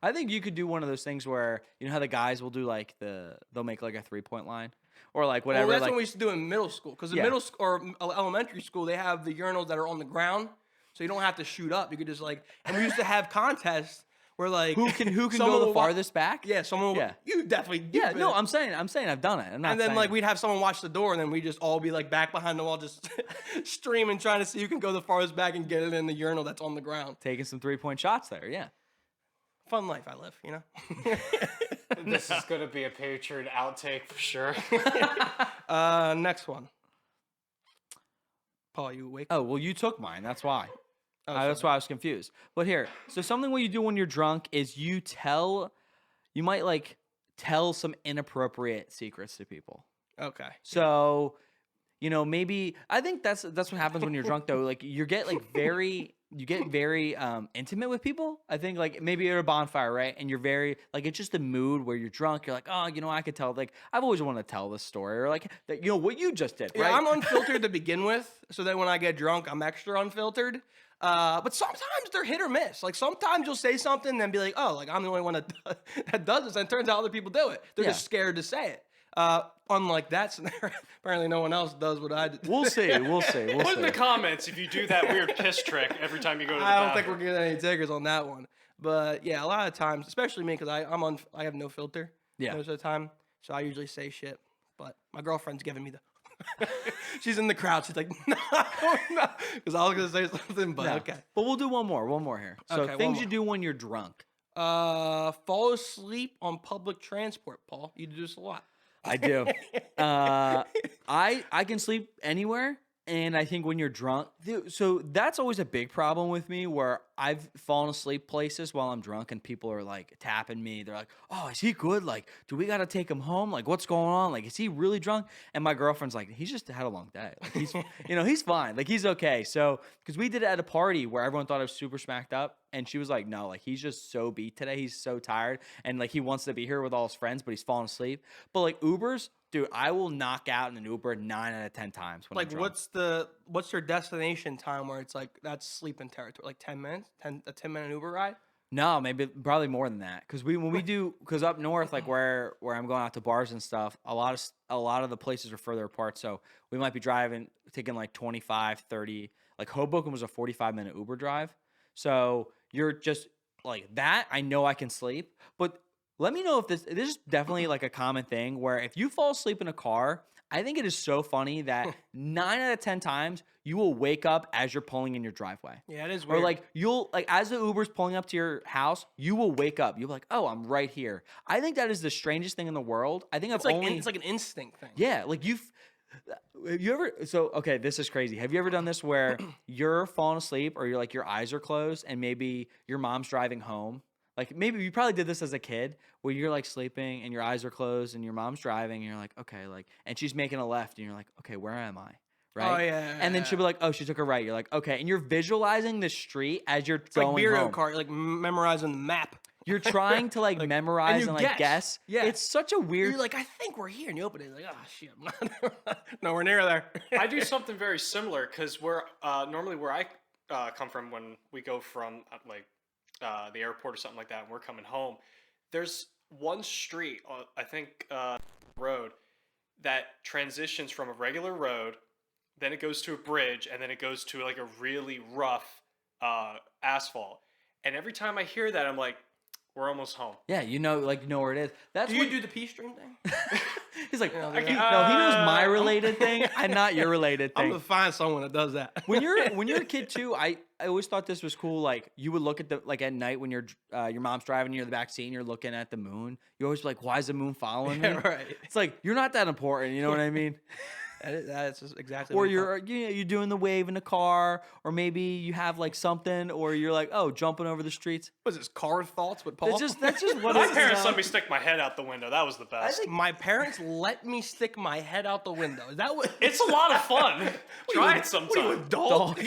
I think you could do one of those things where you know how the guys will do like they'll make like a 3-point line. Or like whatever. Well, that's like, what we used to do in middle school. Because in middle school or elementary school, they have the urinals that are on the ground, so you don't have to shoot up. You could just like, and we used to have contests where like who can go the farthest back? Yeah, someone. Yeah. You definitely. Yeah, no, I'm saying I've done it. I'm not. And then like we'd have someone watch the door, and then we just all be like back behind the wall, just streaming, trying to see who can go the farthest back and get it in the urinal that's on the ground. Taking some 3-point shots there. Yeah. Fun life I live, you know. This is gonna be a Patreon outtake for sure. Next one. Paul, you awake? Oh well, you took mine. That's why. That's why I was confused. But here, so something what you do when you're drunk is you might like tell some inappropriate secrets to people. Okay. So, you know, maybe I think that's what happens when you're drunk though. Like you get very intimate with people. I think like maybe you're at a bonfire, right? And you're very like it's just the mood where you're drunk. You're like, oh, you know, I could tell. Like I've always wanted to tell this story, or like that, you know, what you just did. Right? Yeah, I'm unfiltered to begin with, so that when I get drunk, I'm extra unfiltered. But sometimes they're hit or miss. Like sometimes you'll say something and then be like, oh, like I'm the only one that does this. And it turns out other people do it. They're just scared to say it. Unlike that scenario, apparently no one else does what I did. We'll see. Put in the comments if you do that weird piss trick every time you go to the bathroom. I don't think we're getting any takers on that one. But yeah, a lot of times, especially me, because I have no filter most of the time. So I usually say shit. But my girlfriend's giving me the... She's in the crowd. She's like, no, because I was gonna say something, but okay. But we'll do one more here. So okay, things you do when you're drunk. Fall asleep on public transport. Paul, you do this a lot. I do. I can sleep anywhere, and I think when you're drunk, so that's always a big problem with me. Where I've fallen asleep places while I'm drunk, and people are like tapping me. They're like, "Oh, is he good? Like, do we got to take him home? Like, what's going on? Like, is he really drunk?" And my girlfriend's like, "He's just had a long day. Like, he's, you know, he's fine. Like, he's okay." So, because we did it at a party where everyone thought I was super smacked up, and she was like, "No, like he's just so beat today. He's so tired, and like he wants to be here with all his friends, but he's falling asleep." But like Ubers. Dude, I will knock out in an Uber 9 out of 10 times. When like, I'm drunk. what's your destination time where it's like that's sleeping territory? Like 10 minutes, a 10-minute Uber ride? No, probably more than that. Because up north, like where I'm going out to bars and stuff, a lot of the places are further apart. So we might be taking like 25, 30. Like Hoboken was a 45-minute Uber drive. So you're just like that. I know I can sleep, but. Let me know if this is definitely like a common thing where if you fall asleep in a car, I think it is so funny that 9 out of 10 times you will wake up as you're pulling in your driveway. Yeah, it is weird. Or like as the Uber's pulling up to your house, you will wake up. You'll be like, oh, I'm right here. I think that is the strangest thing in the world. I think it's like an instinct thing. Yeah, like okay, this is crazy. Have you ever done this where you're falling asleep or you're like your eyes are closed and maybe your mom's driving home? Like maybe you probably did this as a kid where you're like sleeping and your eyes are closed and your mom's driving and you're like, okay, like, and she's making a left and you're like, okay, where am I? Right. Oh yeah. And then she'll be like, oh, she took a right. You're like, okay. And you're visualizing the street as you're going like Bureau home. card, like memorizing the map. You're trying to like memorize and like guess. Yeah. It's such a weird. You're like, I think we're here. And you open it, like, oh shit, I'm not nowhere near there. I do something very similar because we're normally where I come from when we go from the airport or something like that and we're coming home, there's one street I think road that transitions from a regular road, then it goes to a bridge, and then it goes to like a really rough asphalt. And every time I hear that, I'm like, we're almost home. Yeah, you know where it is. That's do you do the pea stream thing? He's like, no, he knows my related thing. I'm not your related thing. I'm gonna find someone that does that. When you're a kid too, I always thought this was cool. Like you would look at at night when your mom's driving, you're in the back seat and you're looking at the moon. You always be like, why is the moon following me? Right. It's like you're not that important. You know what I mean? That's exactly. Or what you're doing the wave in the car, or maybe you have like something, or you're like, oh, jumping over the streets. Was this car thoughts with Paul? That's just what my parents let me stick my head out the window. That was the best. My parents let me stick my head out the window. Is that what? It's a lot of fun. Try it sometime. What are you, a dog?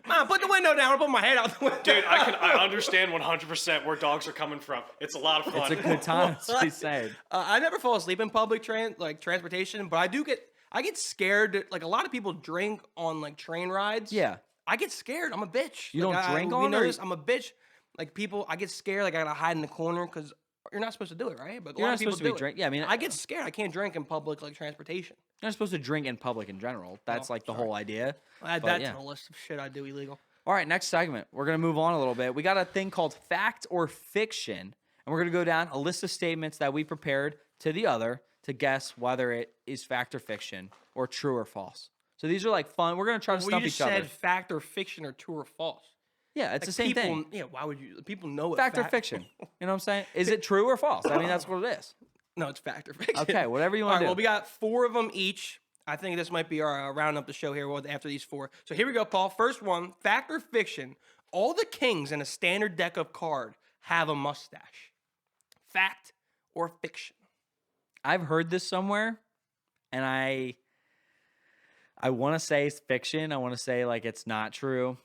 Mom, put the window down. I'll put my head out the window. Dude, I understand 100% where dogs are coming from. It's a lot of fun. It's a good time. That's what he's saying. I never fall asleep in public transportation, but I get scared. Like, a lot of people drink on like train rides. Yeah. I get scared. I'm a bitch. You don't drink on it? I'm a bitch. Like, people, I get scared. Like, I gotta hide in the corner because you're not supposed to do it, right? But a lot of people do it. Yeah, I mean, I get scared. I can't drink in public like transportation. You're not supposed to drink in public in general. That's the whole idea. Add that to the list of shit I do illegal. All right, next segment. We're going to move on a little bit. We got a thing called fact or fiction, and we're going to go down a list of statements that we prepared to the other to guess whether it is fact or fiction or true or false. So these are like fun. We're going to try to stump each other. You said fact or fiction or true or false. Yeah, it's the same thing. Yeah, why would you? People know it. Fact or fiction. You know what I'm saying? Is it true or false? I mean, that's what it is. No, it's fact or fiction. Okay, whatever you want to do. Well, we got 4 of them each. I think this might be our round up the show here after these 4. So here we go, Paul. First one, fact or fiction. All the kings in a standard deck of cards have a mustache. Fact or fiction? I've heard this somewhere, and I want to say it's fiction. I want to say like it's not true,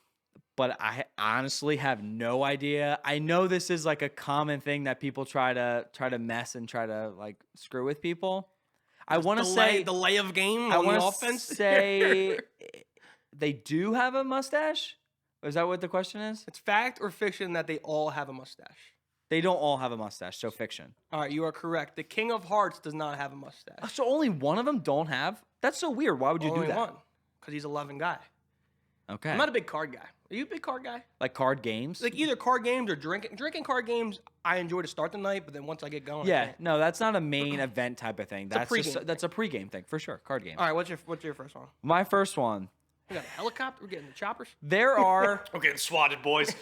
but I honestly have no idea. I know this is like a common thing that people try to mess and try to like screw with people. I want to say the lay of game on the offense. Say they do have a mustache. Is that what the question is? It's fact or fiction that they all have a mustache. They don't all have a mustache, so fiction. All right, you are correct. The King of Hearts does not have a mustache. So only one of them don't have? That's so weird. Why would you do that? Only one, because he's a loving guy. Okay. I'm not a big card guy. Are you a big card guy? Like card games? Like either card games or drinking. Drinking card games, I enjoy to start the night, but then once I get going, yeah, no, that's not a main event type of thing. That's a a pregame thing for sure. Card games. All right, what's your first one? My first one. We got a helicopter. We're getting the choppers. There are. We're getting swatted, boys.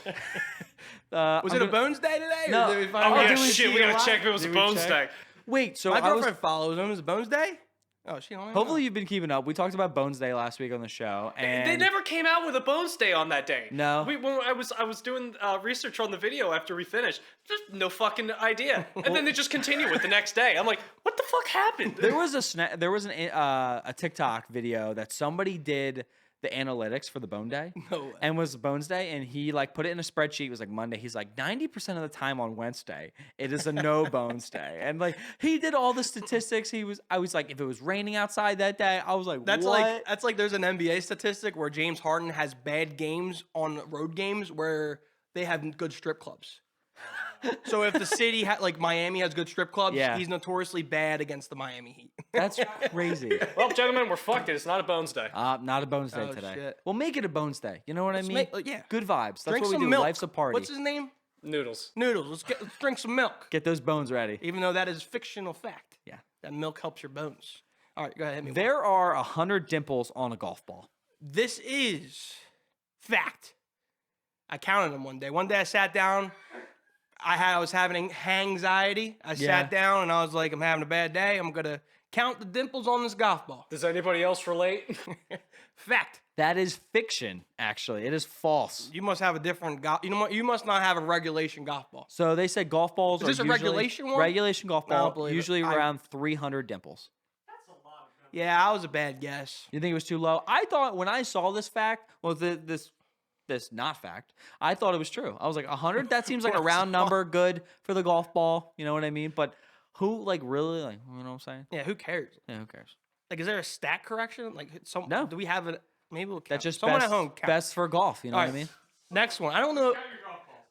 Was it a Bones Day today? No. Or did we Oh yeah, shit. We gotta check if it was a Bones Day. Wait, so my girlfriend follows him. Is it Bones Day? Oh, she don't know. Hopefully you've been keeping up. We talked about Bones Day last week on the show, and they never came out with a Bones Day on that day. No. When I was doing research on the video after we finished. Just no fucking idea. And then they just continue with the next day. I'm like, what the fuck happened? There was a TikTok video that somebody did the analytics for the Bone Day. No way. And was Bones Day, and he like put it in a spreadsheet. It was like Monday. He's like 90% of the time on Wednesday, it is a no Bones Day. And like he did all the statistics. I was like, if it was raining outside that day, I was like, that's what? That's like there's an NBA statistic where James Harden has bad games on road games where they have good strip clubs. So if the city like Miami has good strip clubs, he's notoriously bad against the Miami Heat. That's crazy. Well, gentlemen, we're fucked. It's not a Bones Day. Not a Bones Day today. Shit. We'll make it a Bones Day. You know what I mean? Yeah. Good vibes. That's Drink what we some do. milk. Life's a party. What's his name? Noodles. Noodles. Let's drink some milk. Get those bones ready. Even though that is fictional fact. Yeah. That milk helps your bones. All right, go ahead. Hit me There are 100 dimples on a golf ball. This is fact. I counted them one day. One day I sat down. I was having hangxiety. I sat down and I was like, I'm having a bad day. I'm going to count the dimples on this golf ball. Does anybody else relate? Fact. That is fiction, actually. It is false. You must have a different golf. You must not have a regulation golf ball. So they said golf balls is are this a usually, regulation one? Regulation golf No, I don't ball, believe it. usually around 300 dimples. Yeah, that was a bad guess. You think it was too low? I thought when I saw this fact, this not fact, I thought it was true. I was like, 100? That seems like a round number, good for the golf ball. You know what I mean? But who, like, really, like, you know what I'm saying? Yeah, who cares? Yeah, who cares? Like, is there a stat correction? Like, no. Do we have it? Maybe we'll count. That's just someone best, at home count. best for golf. You know what I mean? Next one. I don't know.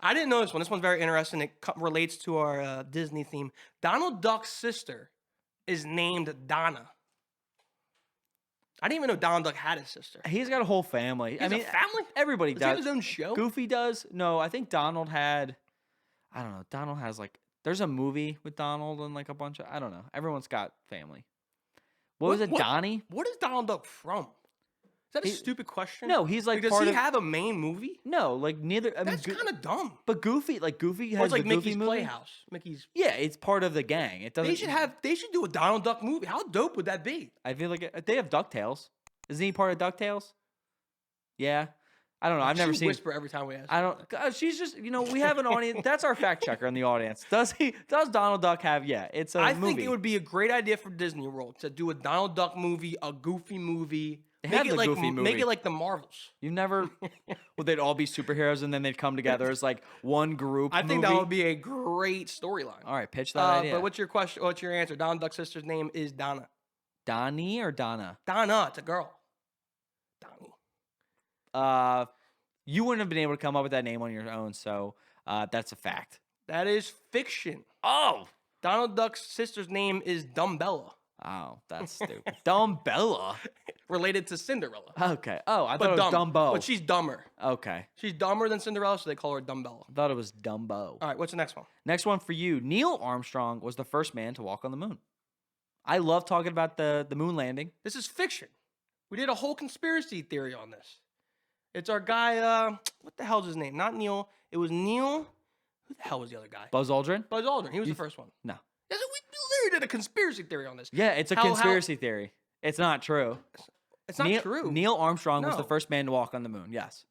I didn't know this one. This one's very interesting. It relates to our Disney theme. Donald Duck's sister is named Donna. I didn't even know Donald Duck had a sister. He's got a whole family. He's a family? Everybody Does does. he have his own show? Goofy does. No, I think Donald had. I don't know. Donald has like. There's a movie with Donald and like a bunch of. I don't know. Everyone's got family. What was it, what, Donnie? What is Donald Duck from? Is that a stupid question? No, he's like does he have a main movie? No, like neither. I mean, that's kind of dumb. But Goofy has like the Mickey's Goofy movie. Playhouse. Mickey's. Yeah, it's part of the gang. It doesn't. They should do a Donald Duck movie. How dope would that be? I feel like they have DuckTales. Isn't he part of DuckTales? Yeah. I don't know. I've never seen. Whisper every time we ask. I don't. She's just. We have an audience. That's our fact checker in the audience. Does Donald Duck have? Yeah, it's a movie. I think it would be a great idea for Disney World to do a Donald Duck movie, a Goofy movie. Make it like the Marvels. You never. Well, they'd all be superheroes, and then they'd come together as like one group. I think that would be a great storyline. All right, pitch that idea. But what's your question? What's your answer? Donald Duck's sister's name is Donna. Donnie or Donna? Donna. It's a girl. Donnie. You wouldn't have been able to come up with that name on your own, so that's a fact. That is fiction. Oh, Donald Duck's sister's name is Dumbella. Oh, that's stupid. Dumbella? Related to Cinderella. Okay. Oh, I thought it was Dumbo. But she's dumber. Okay. She's dumber than Cinderella, so they call her Dumbella. I thought it was Dumbo. All right, what's the next one? Next one for you. Neil Armstrong was the first man to walk on the moon. I love talking about the moon landing. This is fiction. We did a whole conspiracy theory on this. It's our guy, what the hell's his name? Not Neil. It was Neil. Who the hell was the other guy? Buzz Aldrin? Buzz Aldrin. He was the first one. No. We literally did a conspiracy theory on this. Yeah, it's a conspiracy theory. It's not true. It's not true. Neil Armstrong was the first man to walk on the moon. Yes.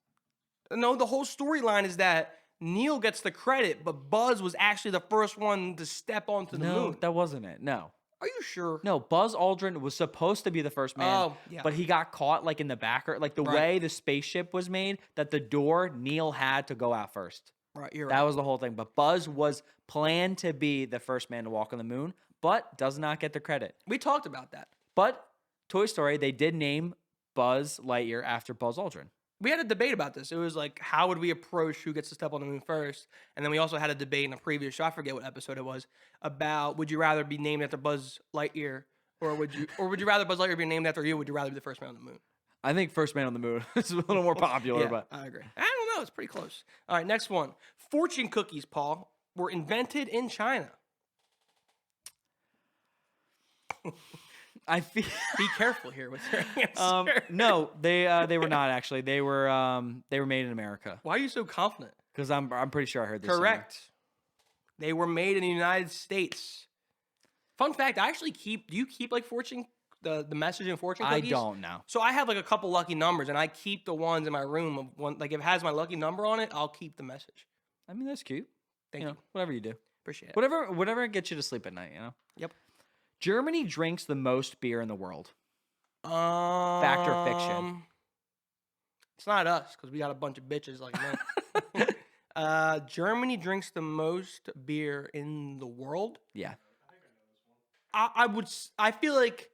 No, the whole storyline is that Neil gets the credit, but Buzz was actually the first one to step onto the moon. No, that wasn't it. No. Are you sure? No, Buzz Aldrin was supposed to be the first man, but he got caught like in the backer, like the way the spaceship was made, that the door Neil had to go out first. Right, you're That was the whole thing. But Buzz was planned to be the first man to walk on the moon, but does not get the credit. We talked about that. But Toy Story, they did name Buzz Lightyear after Buzz Aldrin. We had a debate about this. It was like, how would we approach who gets to step on the moon first? And then we also had a debate in a previous show, I forget what episode it was, about would you rather be named after Buzz Lightyear, or would you rather Buzz Lightyear be named after you? Or would you rather be the first man on the moon? I think first man on the moon is a little more popular, but I agree. I don't know. It's pretty close. All right, next one. Fortune cookies, Paul, were invented in China. Be careful here with your answer. No, they were not actually. They were made in America. Why are you so confident? Because I'm pretty sure I heard this. Correct. Somewhere. They were made in the United States. Fun fact: I actually do you keep like fortune the message in fortune cookies? I don't know. So I have like a couple lucky numbers, and I keep the ones in my room of one. Like if it has my lucky number on it, I'll keep the message. I mean that's cute. Thank you. Whatever you do, appreciate it. Whatever gets you to sleep at night. Yep. Germany drinks the most beer in the world. Fact or fiction? It's not us because we got a bunch of bitches like that. Germany drinks the most beer in the world. Yeah. I feel like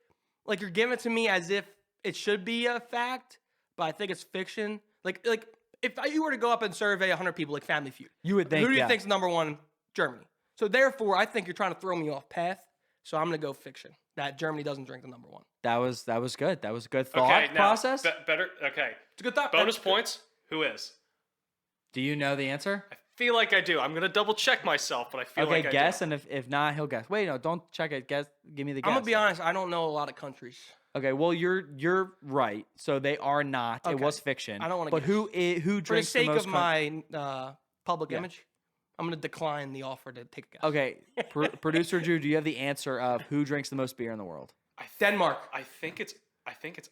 you're giving it to me as if it should be a fact, but I think it's fiction. Like if you were to go up and survey 100 people, like Family Feud, you would think. Who do you think's number one? Germany. So therefore, I think you're trying to throw me off path. So I'm gonna go fiction. That Germany doesn't drink the number one. That was good. That was a good thought process. Better. Okay. It's a good thought. Bonus points. Who is? Do you know the answer? I feel like I do. I'm gonna double check myself, but I feel like I guess, do. And if not, he'll guess. Wait, no, don't check it. Guess. Give me the guess. I'm gonna be honest. I don't know a lot of countries. Okay, well you're right. So they are not. Okay. It was fiction. I don't want to. But guess. who drinks the most? For the sake of my public image, I'm gonna decline the offer to take a guess. Okay, producer Drew, do you have the answer of who drinks the most beer in the world? Denmark. I think it's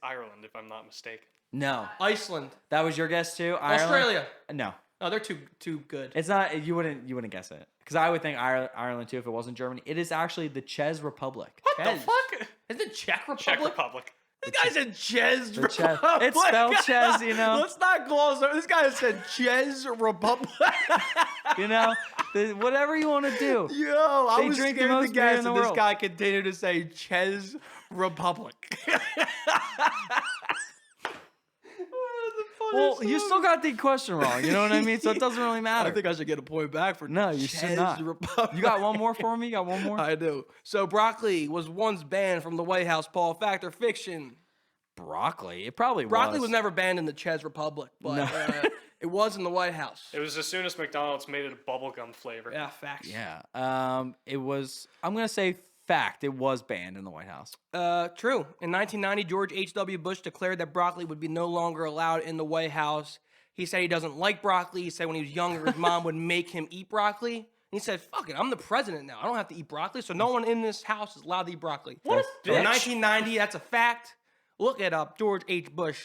Ireland, if I'm not mistaken. No. Iceland. That was your guess too. Ireland? Australia. No. Oh, they're too good. It's not. You wouldn't guess it because I would think Ireland too if it wasn't Germany. It is actually the Czech Republic. What the fuck? Is it Czech Republic? Czech Republic. This guy said Czech Republic. It's spelled Czech, Let's not gloss over. This guy said Czech Republic. Whatever you want to do. Yo, I was scared to guess that this guy continued to say Czech Republic. Well, you still got the question wrong. You know what I mean? So it doesn't really matter. I think I should get a point back for no. You should not. Republic. You got one more for me? You got one more? I do. So broccoli was once banned from the White House. Paul, fact or fiction? Broccoli? It probably was. Broccoli was never banned in the Czech Republic, but it was in the White House. It was as soon as McDonald's made it a bubblegum flavor. Yeah, facts. Yeah. It was. I'm gonna say fact, it was banned in the White House. True. In 1990, George H.W. Bush declared that broccoli would be no longer allowed in the White House. He said he doesn't like broccoli. He said when he was younger, his mom would make him eat broccoli. And he said, fuck it, I'm the president now. I don't have to eat broccoli, so no one in this house is allowed to eat broccoli. What a bitch. In 1990, that's a fact. Look it up. George H. Bush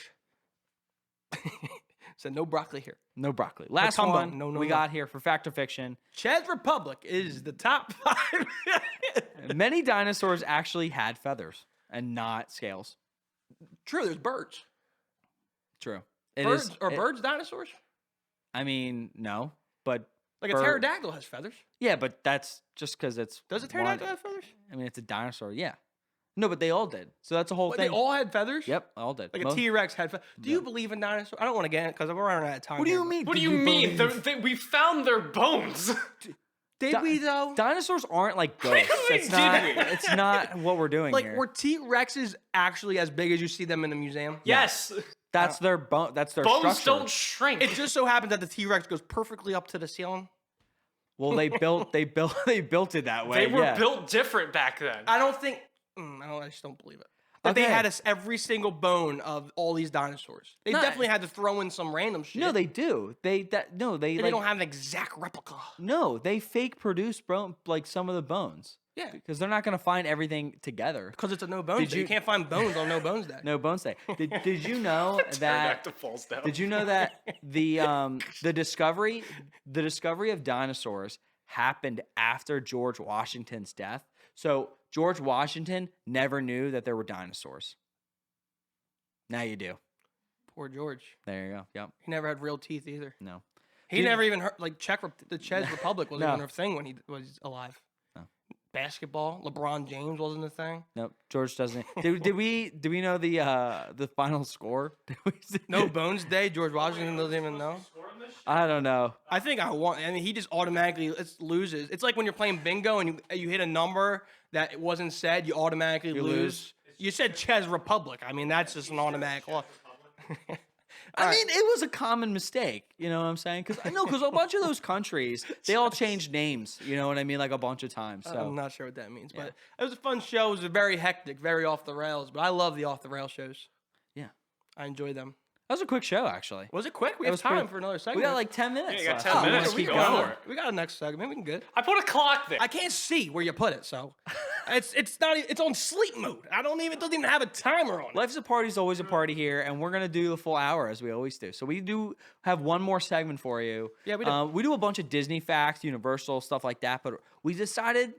said no broccoli here. No broccoli. Last one No, we got here for fact or fiction. Czech Republic is the top 5. Many dinosaurs actually had feathers and not scales. True, there's birds. True. Birds dinosaurs? I mean, no, but like a pterodactyl has feathers. Yeah, but that's just because it's. Does a pterodactyl have feathers? I mean, it's a dinosaur. Yeah. No, but they all did. So that's a whole thing. They all had feathers? Yep, all did. Like a T-Rex had feathers. Do you believe in dinosaurs? I don't want to get in because we're running out of time. What do you mean? What do you mean? We found their bones. Did we though? Dinosaurs aren't like ghosts. It's not what we're doing here. Like, were T-Rexes actually as big as you see them in the museum? Yes. That's their bone. That's their bones structure. don't shrink. It just so happens that the T-Rex goes perfectly up to the ceiling. Well, they built it that way. They were built different back then. I just don't believe it. That they had every single bone of all these dinosaurs. They definitely had to throw in some random shit. No, they do. They don't have an exact replica. No, they fake produce like some of the bones. Yeah, because they're not going to find everything together. Because it's a no bones day. You can't find bones on no bones day. No bones day. Did you know that? Did you know that the discovery of dinosaurs happened after George Washington's death? So George Washington never knew that there were dinosaurs. Now you do. Poor George. There you go. Yep. He never had real teeth either. No. He never even heard, like, the Czech Republic wasn't even a thing when he was alive. No. Basketball, LeBron James wasn't a thing. Nope. George doesn't. Did we know the final score? No Bones Day. George Washington doesn't even know. I don't know. I think he just automatically loses. It's like when you're playing bingo and you hit a number that wasn't said, you automatically lose. You said Czech Republic. I mean, that's just an automatic loss. I mean, it was a common mistake. You know what I'm saying? Because a bunch of those countries, they all changed names. You know what I mean? Like a bunch of times. So I'm not sure what that means, but it was a fun show. It was very hectic, very off the rails. But I love the off the rail shows. Yeah, I enjoy them. That was a quick show, actually. Was it quick? We have time for another segment. We got like 10 minutes. Yeah, you got 10 minutes. We got a next segment. We can good. I put a clock there. I can't see where you put it, so it's on sleep mode. It doesn't even have a timer on it. Life's a Party's always a party here, and we're gonna do the full hour as we always do. So we do have one more segment for you. Yeah, we do. We do a bunch of Disney facts, Universal stuff like that, but we decided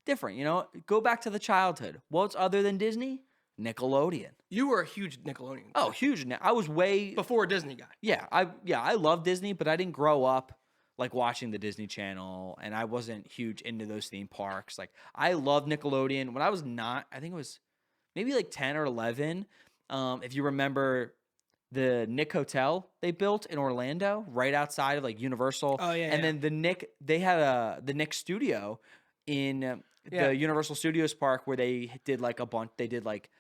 different. Go back to the childhood. What's other than Disney? Nickelodeon. You were a huge Nickelodeon guy. Oh, huge. I was way before a Disney guy. Yeah, I love Disney, but I didn't grow up like watching the Disney Channel, and I wasn't huge into those theme parks. Like, I loved Nickelodeon when I was not. I think it was maybe like 10 or 11. If you remember the Nick Hotel they built in Orlando, right outside of like Universal. Oh yeah. And then they had the Nick studio in the Universal Studios Park where they did like a bunch. They did like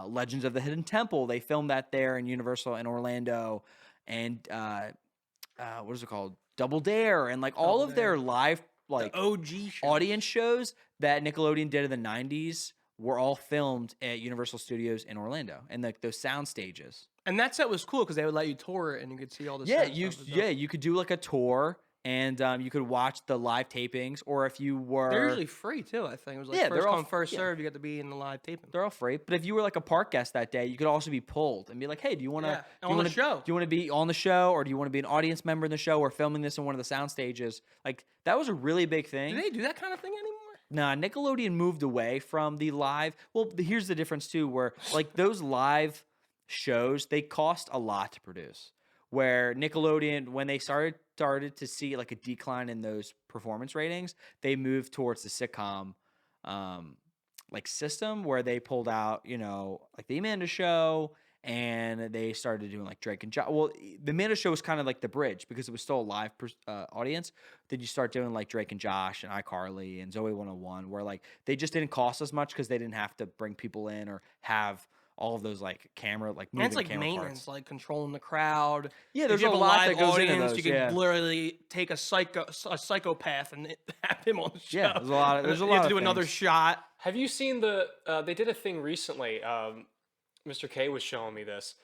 Legends of the Hidden Temple. They filmed that there in Universal in Orlando, and what is it called? Double Dare, and like all of their live like the OG shows. Audience shows that Nickelodeon did in the 90s were all filmed at Universal Studios in Orlando, and like those sound stages. And that set was cool because they would let you tour it and you could see all the you could do like a tour. And you could watch the live tapings, or if you were... They're usually free, too, I think. It was like first come, first served, you get to be in the live taping. They're all free. But if you were like a park guest that day, you could also be pulled and be like, hey, do you want to... on the show. Do you want to be on the show, or do you want to be an audience member in the show, or filming this in one of the sound stages? Like, that was a really big thing. Do they do that kind of thing anymore? Nah, Nickelodeon moved away from the live... Well, here's the difference, too, where like those live shows, they cost a lot to produce. Where Nickelodeon, when they started to see like a decline in those performance ratings, they moved towards the sitcom like system where they pulled out, like the Amanda Show, and they started doing like Drake and Josh. Well, the Amanda Show was kind of like the bridge because it was still a live audience. Then you start doing like Drake and Josh and iCarly and Zoe 101, where like they just didn't cost as much because they didn't have to bring people in or have all of those like camera like and it's like camera maintenance, parts. like controlling the crowd. Yeah, if there's you a have lot live that goes audience, into those. You can literally take a psychopath and have him on the show. Yeah, there's a lot. There's a lot. You have to of do another things. shot. Have you seen the? They did a thing recently. Mr. K was showing me this.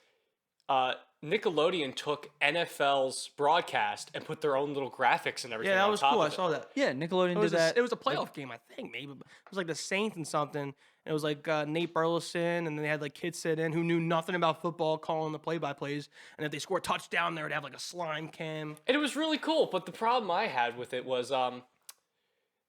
Nickelodeon took NFL's broadcast and put their own little graphics and everything. Yeah, that on was top cool. of I it. saw that. Yeah, Nickelodeon did that. It was a playoff game, I think. Maybe it was like the Saints and something. And it was like Nate Burleson, and then they had like kids sit in who knew nothing about football calling the play-by-plays. And if they score a touchdown, they would have like a slime cam. And it was really cool. But the problem I had with it was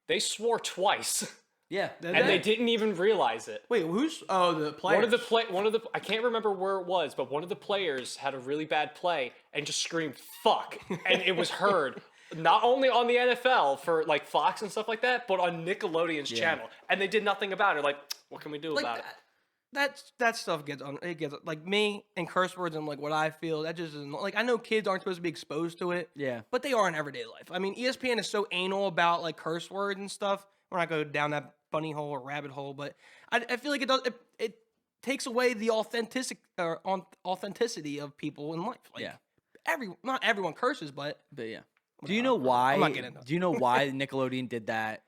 they swore twice. Yeah, and they didn't even realize it. Wait, who's? Oh, the players. One of the I can't remember where it was, but one of the players had a really bad play and just screamed "fuck," and it was heard not only on the NFL for like Fox and stuff like that, but on Nickelodeon's channel, and they did nothing about it. Like, what can we do about it? That stuff gets on. It gets like me and curse words and like what I feel. That just isn't like I know kids aren't supposed to be exposed to it. Yeah, but they are in everyday life. I mean, ESPN is so anal about like curse words and stuff. We're not going down that bunny hole or rabbit hole, but I feel like it does. It takes away the authenticity of people in life. Like, not everyone curses, but yeah. Do you know why? I'm not getting into it. Do you know why Nickelodeon did that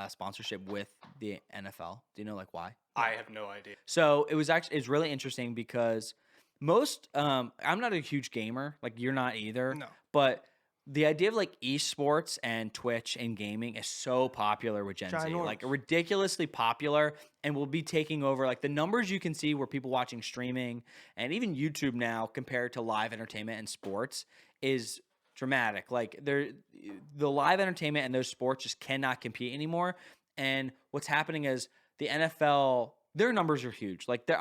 sponsorship with the NFL? Do you know like why? I have no idea. So it's really interesting because most I'm not a huge gamer, like you're not either. No. But the idea of like esports and Twitch and gaming is so popular with Gen Z, like ridiculously popular, and will be taking over. Like the numbers you can see where people watching streaming and even YouTube now compared to live entertainment and sports is dramatic. Like the live entertainment and those sports just cannot compete anymore. And what's happening is the NFL, their numbers are huge. Like they're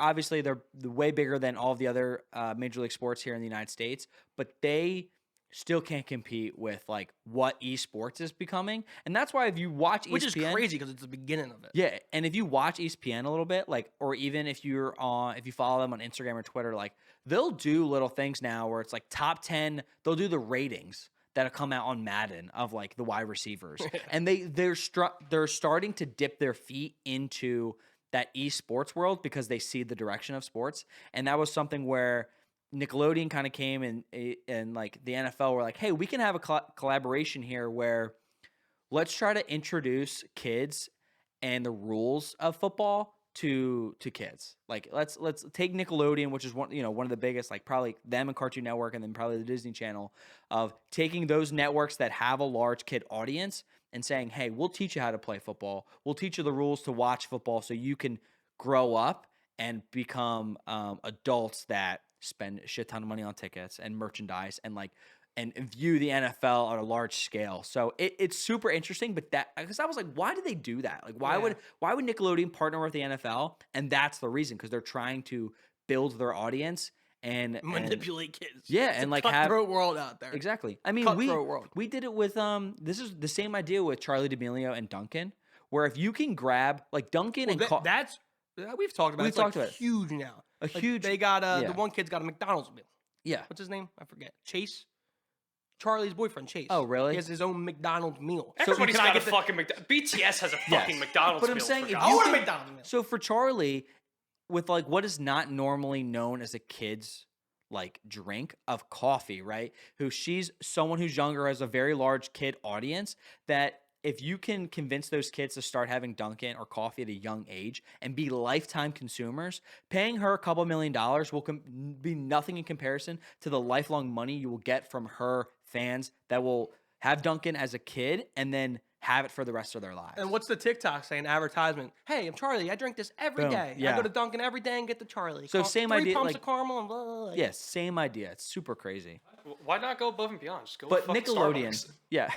way bigger than all of the other major league sports here in the United States, but they still can't compete with like what esports is becoming. And that's why if you watch ESPN, which is crazy because it's the beginning of it. Yeah, and if you watch ESPN a little bit, like, or even if you follow them on Instagram or Twitter, like they'll do little things now where it's like top 10, they'll do the ratings that have come out on Madden of like the wide receivers. And they're starting to dip their feet into that esports world because they see the direction of sports. And that was something where Nickelodeon kind of came and like the NFL were like, hey, we can have a collaboration here where let's try to introduce kids and the rules of football to kids. Like let's take Nickelodeon, which is one of the biggest, like probably them and Cartoon Network and then probably the Disney Channel, of taking those networks that have a large kid audience and saying, hey, we'll teach you how to play football. We'll teach you the rules to watch football so you can grow up and become adults that spend a shit ton of money on tickets and merchandise and view the NFL on a large scale. So it's super interesting, but because I was like, why did they do that? Like, why would Nickelodeon partner with the NFL? And that's the reason, because they're trying to build their audience and manipulate kids. Yeah, it's and like cutthroat world out there. Exactly. I mean, we did it with this is the same idea with Charlie D'Amelio and Duncan, where if you can grab like Duncan we've talked about. It's talked about huge now. They got the one kid's got a McDonald's meal. Yeah. What's his name? I forget. Chase. Charlie's boyfriend, Chase. Oh, really? He has his own McDonald's meal. Everybody's got a fucking McDonald's. BTS has a fucking McDonald's meal. But I'm saying, I want a McDonald's meal. So for Charlie, with like what is not normally known as a kid's like drink of coffee, right? She's someone who's younger, has a very large kid audience, that if you can convince those kids to start having Dunkin' or coffee at a young age and be lifetime consumers, paying her a couple $1 million will be nothing in comparison to the lifelong money you will get from her fans that will have Dunkin' as a kid and then have it for the rest of their lives. And what's the TikTok saying? Advertisement. Hey, I'm Charlie. I drink this every day. Yeah. I go to Dunkin' every day and get the Charlie. So same idea. 3 pumps of caramel and blah, blah, blah. Yeah, same idea. It's super crazy. Why not go above and beyond? Just go but with Nickelodeon. Starbucks. Yeah.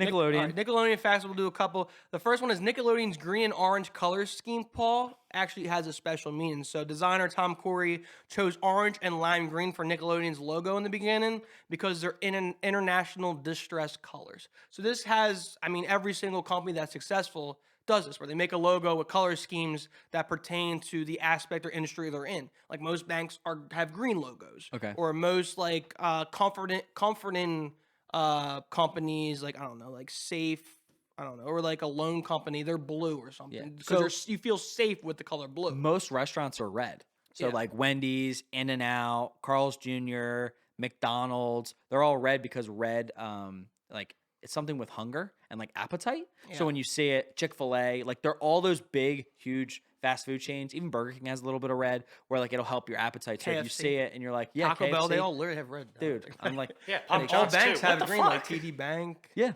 Nickelodeon. Nickelodeon facts, we'll do a couple. The first one is Nickelodeon's green and orange color scheme, Paul, actually has a special meaning. So designer Tom Corey chose orange and lime green for Nickelodeon's logo in the beginning because they're in international distress colors. So this has, every single company that's successful does this, where they make a logo with color schemes that pertain to the aspect or industry they're in. Like most banks have green logos. Okay. Or most comforting companies, like, I don't know, like Safe, I don't know, or like a loan company, they're blue or something because you feel safe with the color blue. Most restaurants are red. So like Wendy's, In-N-Out, Carl's Jr., McDonald's, they're all red because red, like it's something with hunger and like appetite. Yeah. So when you see it, Chick-fil-A, like they're all those big, huge fast food chains. Even Burger King has a little bit of red where like it'll help your appetite. So if you see it and you're like, yeah, Taco KFC, Bell, they all literally have red. Dude, I'm like, all banks have green, like TD Bank. Yeah.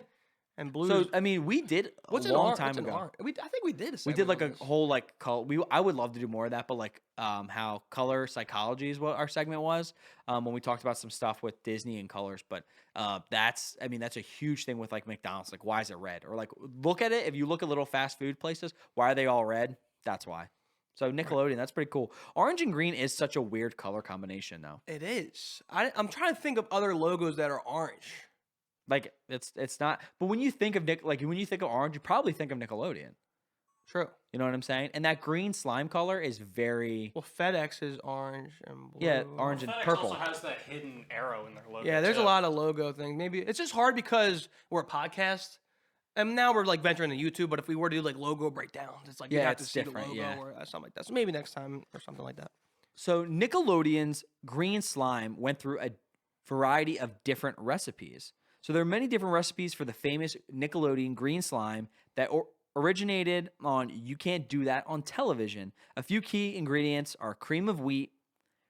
And blue. So I mean, we did a long time ago. I think we did. We did like a whole like color. I would love to do more of that, but like how color psychology is what our segment was when we talked about some stuff with Disney and colors. But that's a huge thing with like McDonald's. Like, why is it red? Or like, look at it. If you look at little fast food places, why are they all red? That's why. So Nickelodeon, that's pretty cool. Orange and green is such a weird color combination, though. It is. I'm trying to think of other logos that are orange. Like it's not, but when you think of when you think of orange, you probably think of Nickelodeon. True. You know what I'm saying? And that green slime color is very FedEx is orange and blue. Yeah, orange and FedEx purple. Also has that hidden arrow in their logo. Yeah, there's a lot of logo things. Maybe it's just hard because we're a podcast, and now we're like venturing into YouTube. But if we were to do like logo breakdowns, it's like you have to see the logo or something like that. So maybe next time or something like that. So Nickelodeon's green slime went through a variety of different recipes. So there are many different recipes for the famous Nickelodeon green slime that originated on You Can't Do That on Television. A few key ingredients are cream of wheat,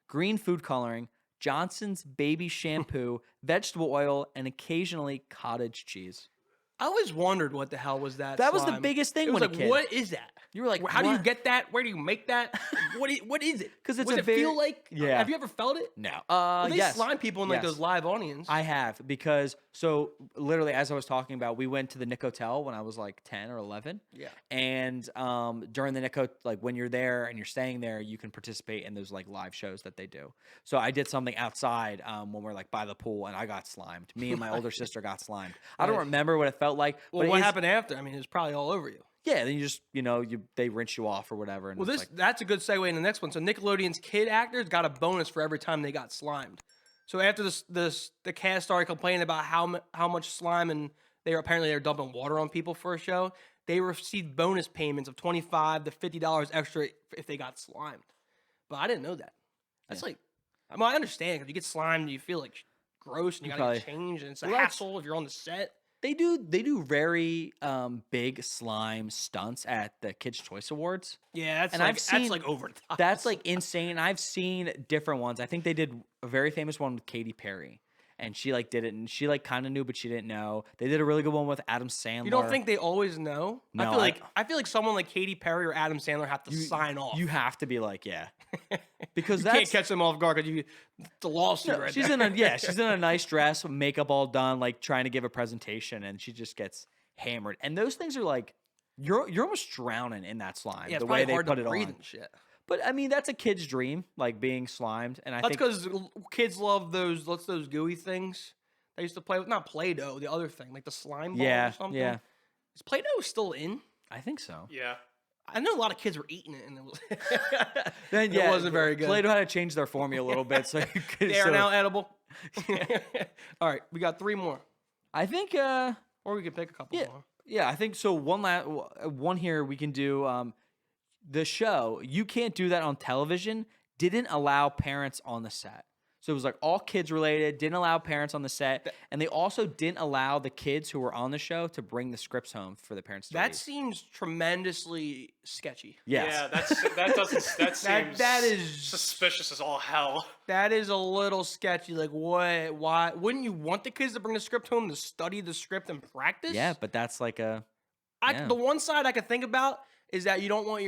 green food coloring, Johnson's baby shampoo, vegetable oil, and occasionally cottage cheese. I always wondered what the hell was that. That was the biggest thing when a kid. What is that? You were like, how do you get that? Where do you make that? What is it? Because it's Does it feel like? Yeah. Have you ever felt it? No. They slime people in like those live audience. I have, because so literally as I was talking about, we went to the Nick Hotel when I was like 10 or 11. Yeah. And during the Nick like when you're there and you're staying there, you can participate in those like live shows that they do. So I did something outside when we're like by the pool, and I got slimed. Me and my older sister got slimed. I don't remember what it felt like. Well, what happened after? I mean, it was probably all over you. Yeah, then you just, they rinse you off or whatever. And well, that's a good segue into the next one. So Nickelodeon's kid actors got a bonus for every time they got slimed. So after the cast started complaining about how much slime, and they're dumping water on people for a show, they received bonus payments of $25 to $50 extra if they got slimed. But I didn't know that. That's I understand, because you get slimed and you feel like gross and you gotta change, and it's a hassle if you're on the set. They do very big slime stunts at the Kids' Choice Awards. Yeah, that's over the top. That's like insane. I've seen different ones. I think they did a very famous one with Katy Perry, and she like did it, and she like kind of knew, but she didn't know. They did a really good one with Adam Sandler. You don't think they always know? No, I feel like someone like Katy Perry or Adam Sandler have to sign off. You have to be like, yeah, because you can't catch them off guard because the lawsuit. Right she's there. She's in a nice dress, makeup all done, like trying to give a presentation, and she just gets hammered. And those things are like, you're almost drowning in that slime. Yeah, the way they hard put to it breathe on. And shit. But I mean, that's a kid's dream, like being slimed. And that's because kids love those gooey things. They used to play with, not Play-Doh, the other thing, like the slime ball or something. Yeah. Is Play-Doh still in? I think so. Yeah. I know a lot of kids were eating it, and it was then, it wasn't very good. Play-Doh had to change their formula a little bit, so you could, they are now edible. All right, we got 3 more. I think, or we could pick a couple more. Yeah, I think so. One here we can do. The show You Can't Do That on Television didn't allow parents on the set. So it was like all kids related, didn't allow parents on the set, and they also didn't allow the kids who were on the show to bring the scripts home for the parents to read. That seems tremendously sketchy. Yes. Yeah, that is suspicious as all hell. That is a little sketchy. Like, what? Why wouldn't you want the kids to bring the script home to study the script and practice? Yeah, but that's like the one side I could think about is that you don't want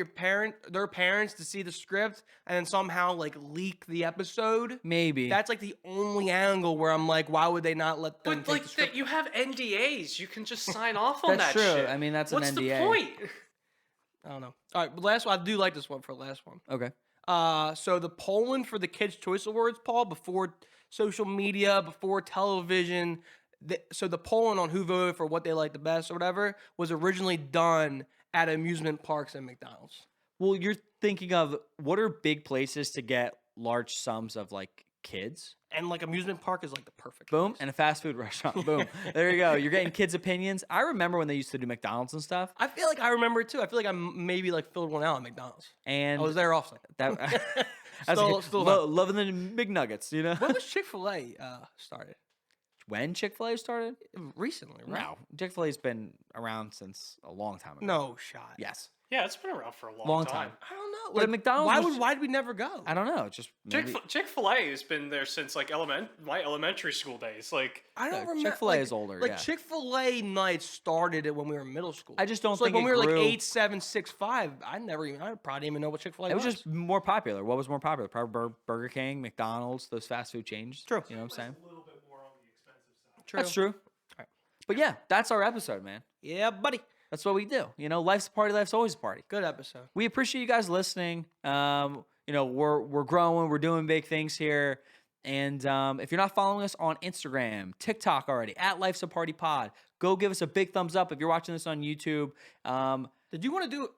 their parents to see the script and then somehow like leak the episode. Maybe. That's like the only angle where I'm like, why would they not let them take the script? You have NDAs. You can just sign off on that shit. That's true. I mean, that's an NDA. What's the point? I don't know. All right, but last one, I do like this one for the last one. Okay. So the polling for the Kids' Choice Awards, Paul, before social media, before television, so the polling on who voted for what they liked the best or whatever was originally done at amusement parks and McDonald's. Well, you're thinking of what are big places to get large sums of like kids. And like amusement park is like the perfect Boom. place. And a fast food restaurant. Boom. There you go. You're getting kids' opinions. I remember when they used to do McDonald's and stuff. I feel like I remember it too. I feel like I maybe like filled one out at McDonald's. And I was there often. Still loving the McNuggets, you know? When was Chick-fil-A started? When Chick-fil-A started? Recently, right? No. Chick-fil-A's been around since a long time ago. No shot. Yes. Yeah, it's been around for a Long long time. I don't know. But Like, McDonald's why did we never go? I don't know. Just maybe... Chick-fil-A has been there since like my elementary school days. Like I don't remember. Chick-fil-A is older. Like yeah. Chick-fil-A nights started it when we were in middle school. I just don't So think like when we were grew... like 8, 7, 6, 5. I probably didn't even know what Chick-fil-A was. It was just more popular. What was more popular? Probably Burger King, McDonald's, those fast food chains. True. You know what I'm saying? a little bit more on the expensive side. True. That's true. Right. But yeah, that's our episode, man. Yeah, buddy. That's what we do. You know, life's a party. Life's always a party. Good episode. We appreciate you guys listening. You know, we're growing. We're doing big things here. And if you're not following us on Instagram, TikTok already, at Life's a Party Pod, go give us a big thumbs up if you're watching this on YouTube. Did you want to do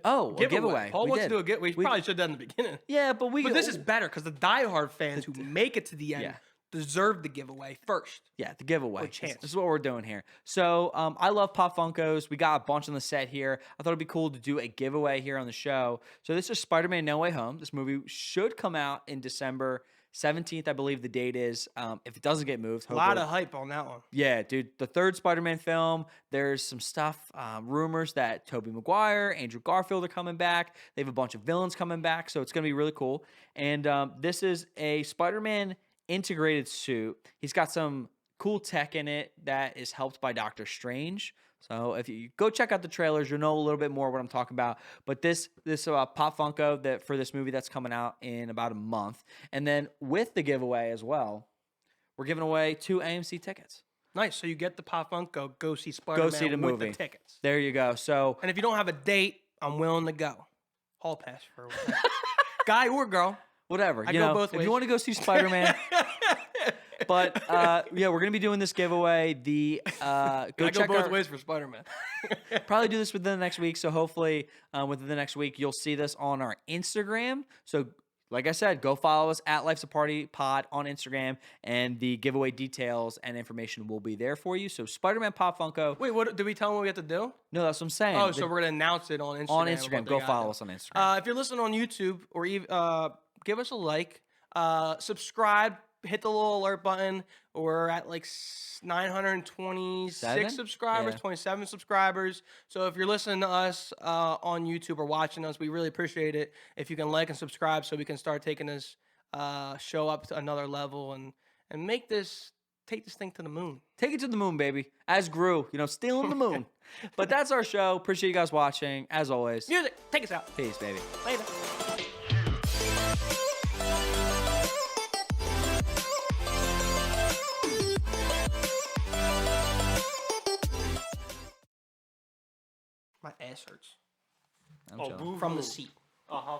a giveaway? Paul We wants did. to do a giveaway. We probably should have done in the beginning. Yeah, but this is better because the diehard fans who make it to the end Yeah. deserve the giveaway first. Yeah, the giveaway. Or chance. This is what we're doing here. So I love Pop Funkos. We got a bunch on the set here. I thought it'd be cool to do a giveaway here on the show. So this is Spider-Man No Way Home. This movie should come out in December 17th, I believe the date is. If it doesn't get moved. A lot of hype on that one. Yeah, dude. The third Spider-Man film. There's some stuff, rumors that Tobey Maguire, Andrew Garfield are coming back. They have a bunch of villains coming back. So it's going to be really cool. And this is a Spider-Man integrated suit. He's got some cool tech in it that is helped by Doctor Strange. So if you go check out the trailers, you'll know a little bit more what I'm talking about. But this Pop Funko that for this movie that's coming out in about a month, and then with the giveaway as well, we're giving away 2 AMC tickets. Nice. So you get the Pop Funko, go see Spider-Man Go see the with movie. the tickets. There you go. So And if you don't have a date, I'm willing to go. Hall pass for guy or girl. whatever. I you go know, both if ways. you want to go see Spider-Man. But yeah, we're gonna be doing this giveaway. The I check go both our- ways for Spider-Man. Probably do this within the next week. So hopefully within the next week, you'll see this on our Instagram. So like I said, go follow us at Life's a Party Pod on Instagram, and the giveaway details and information will be there for you. So Spider-Man Pop Funko. Wait, what did we tell them what we have to do? No, that's what I'm saying. Oh, so we're gonna announce it on Instagram. on what Instagram. they Go gotta follow do. us on Instagram. If you're listening on YouTube or even give us a like, subscribe, hit the little alert button. We're at like 926 Seven? subscribers, Yeah. 27 subscribers. So if you're listening to us on YouTube or watching us, we really appreciate it if you can like and subscribe so we can start taking this show up to another level and take this thing to the moon. Take it to the moon, baby. As Gru, stealing the moon. But that's our show. Appreciate you guys watching. As always, Music, take us out. peace, baby. Later. My ass hurts I'm Oh, chilling. boo from the seat. Uh-huh.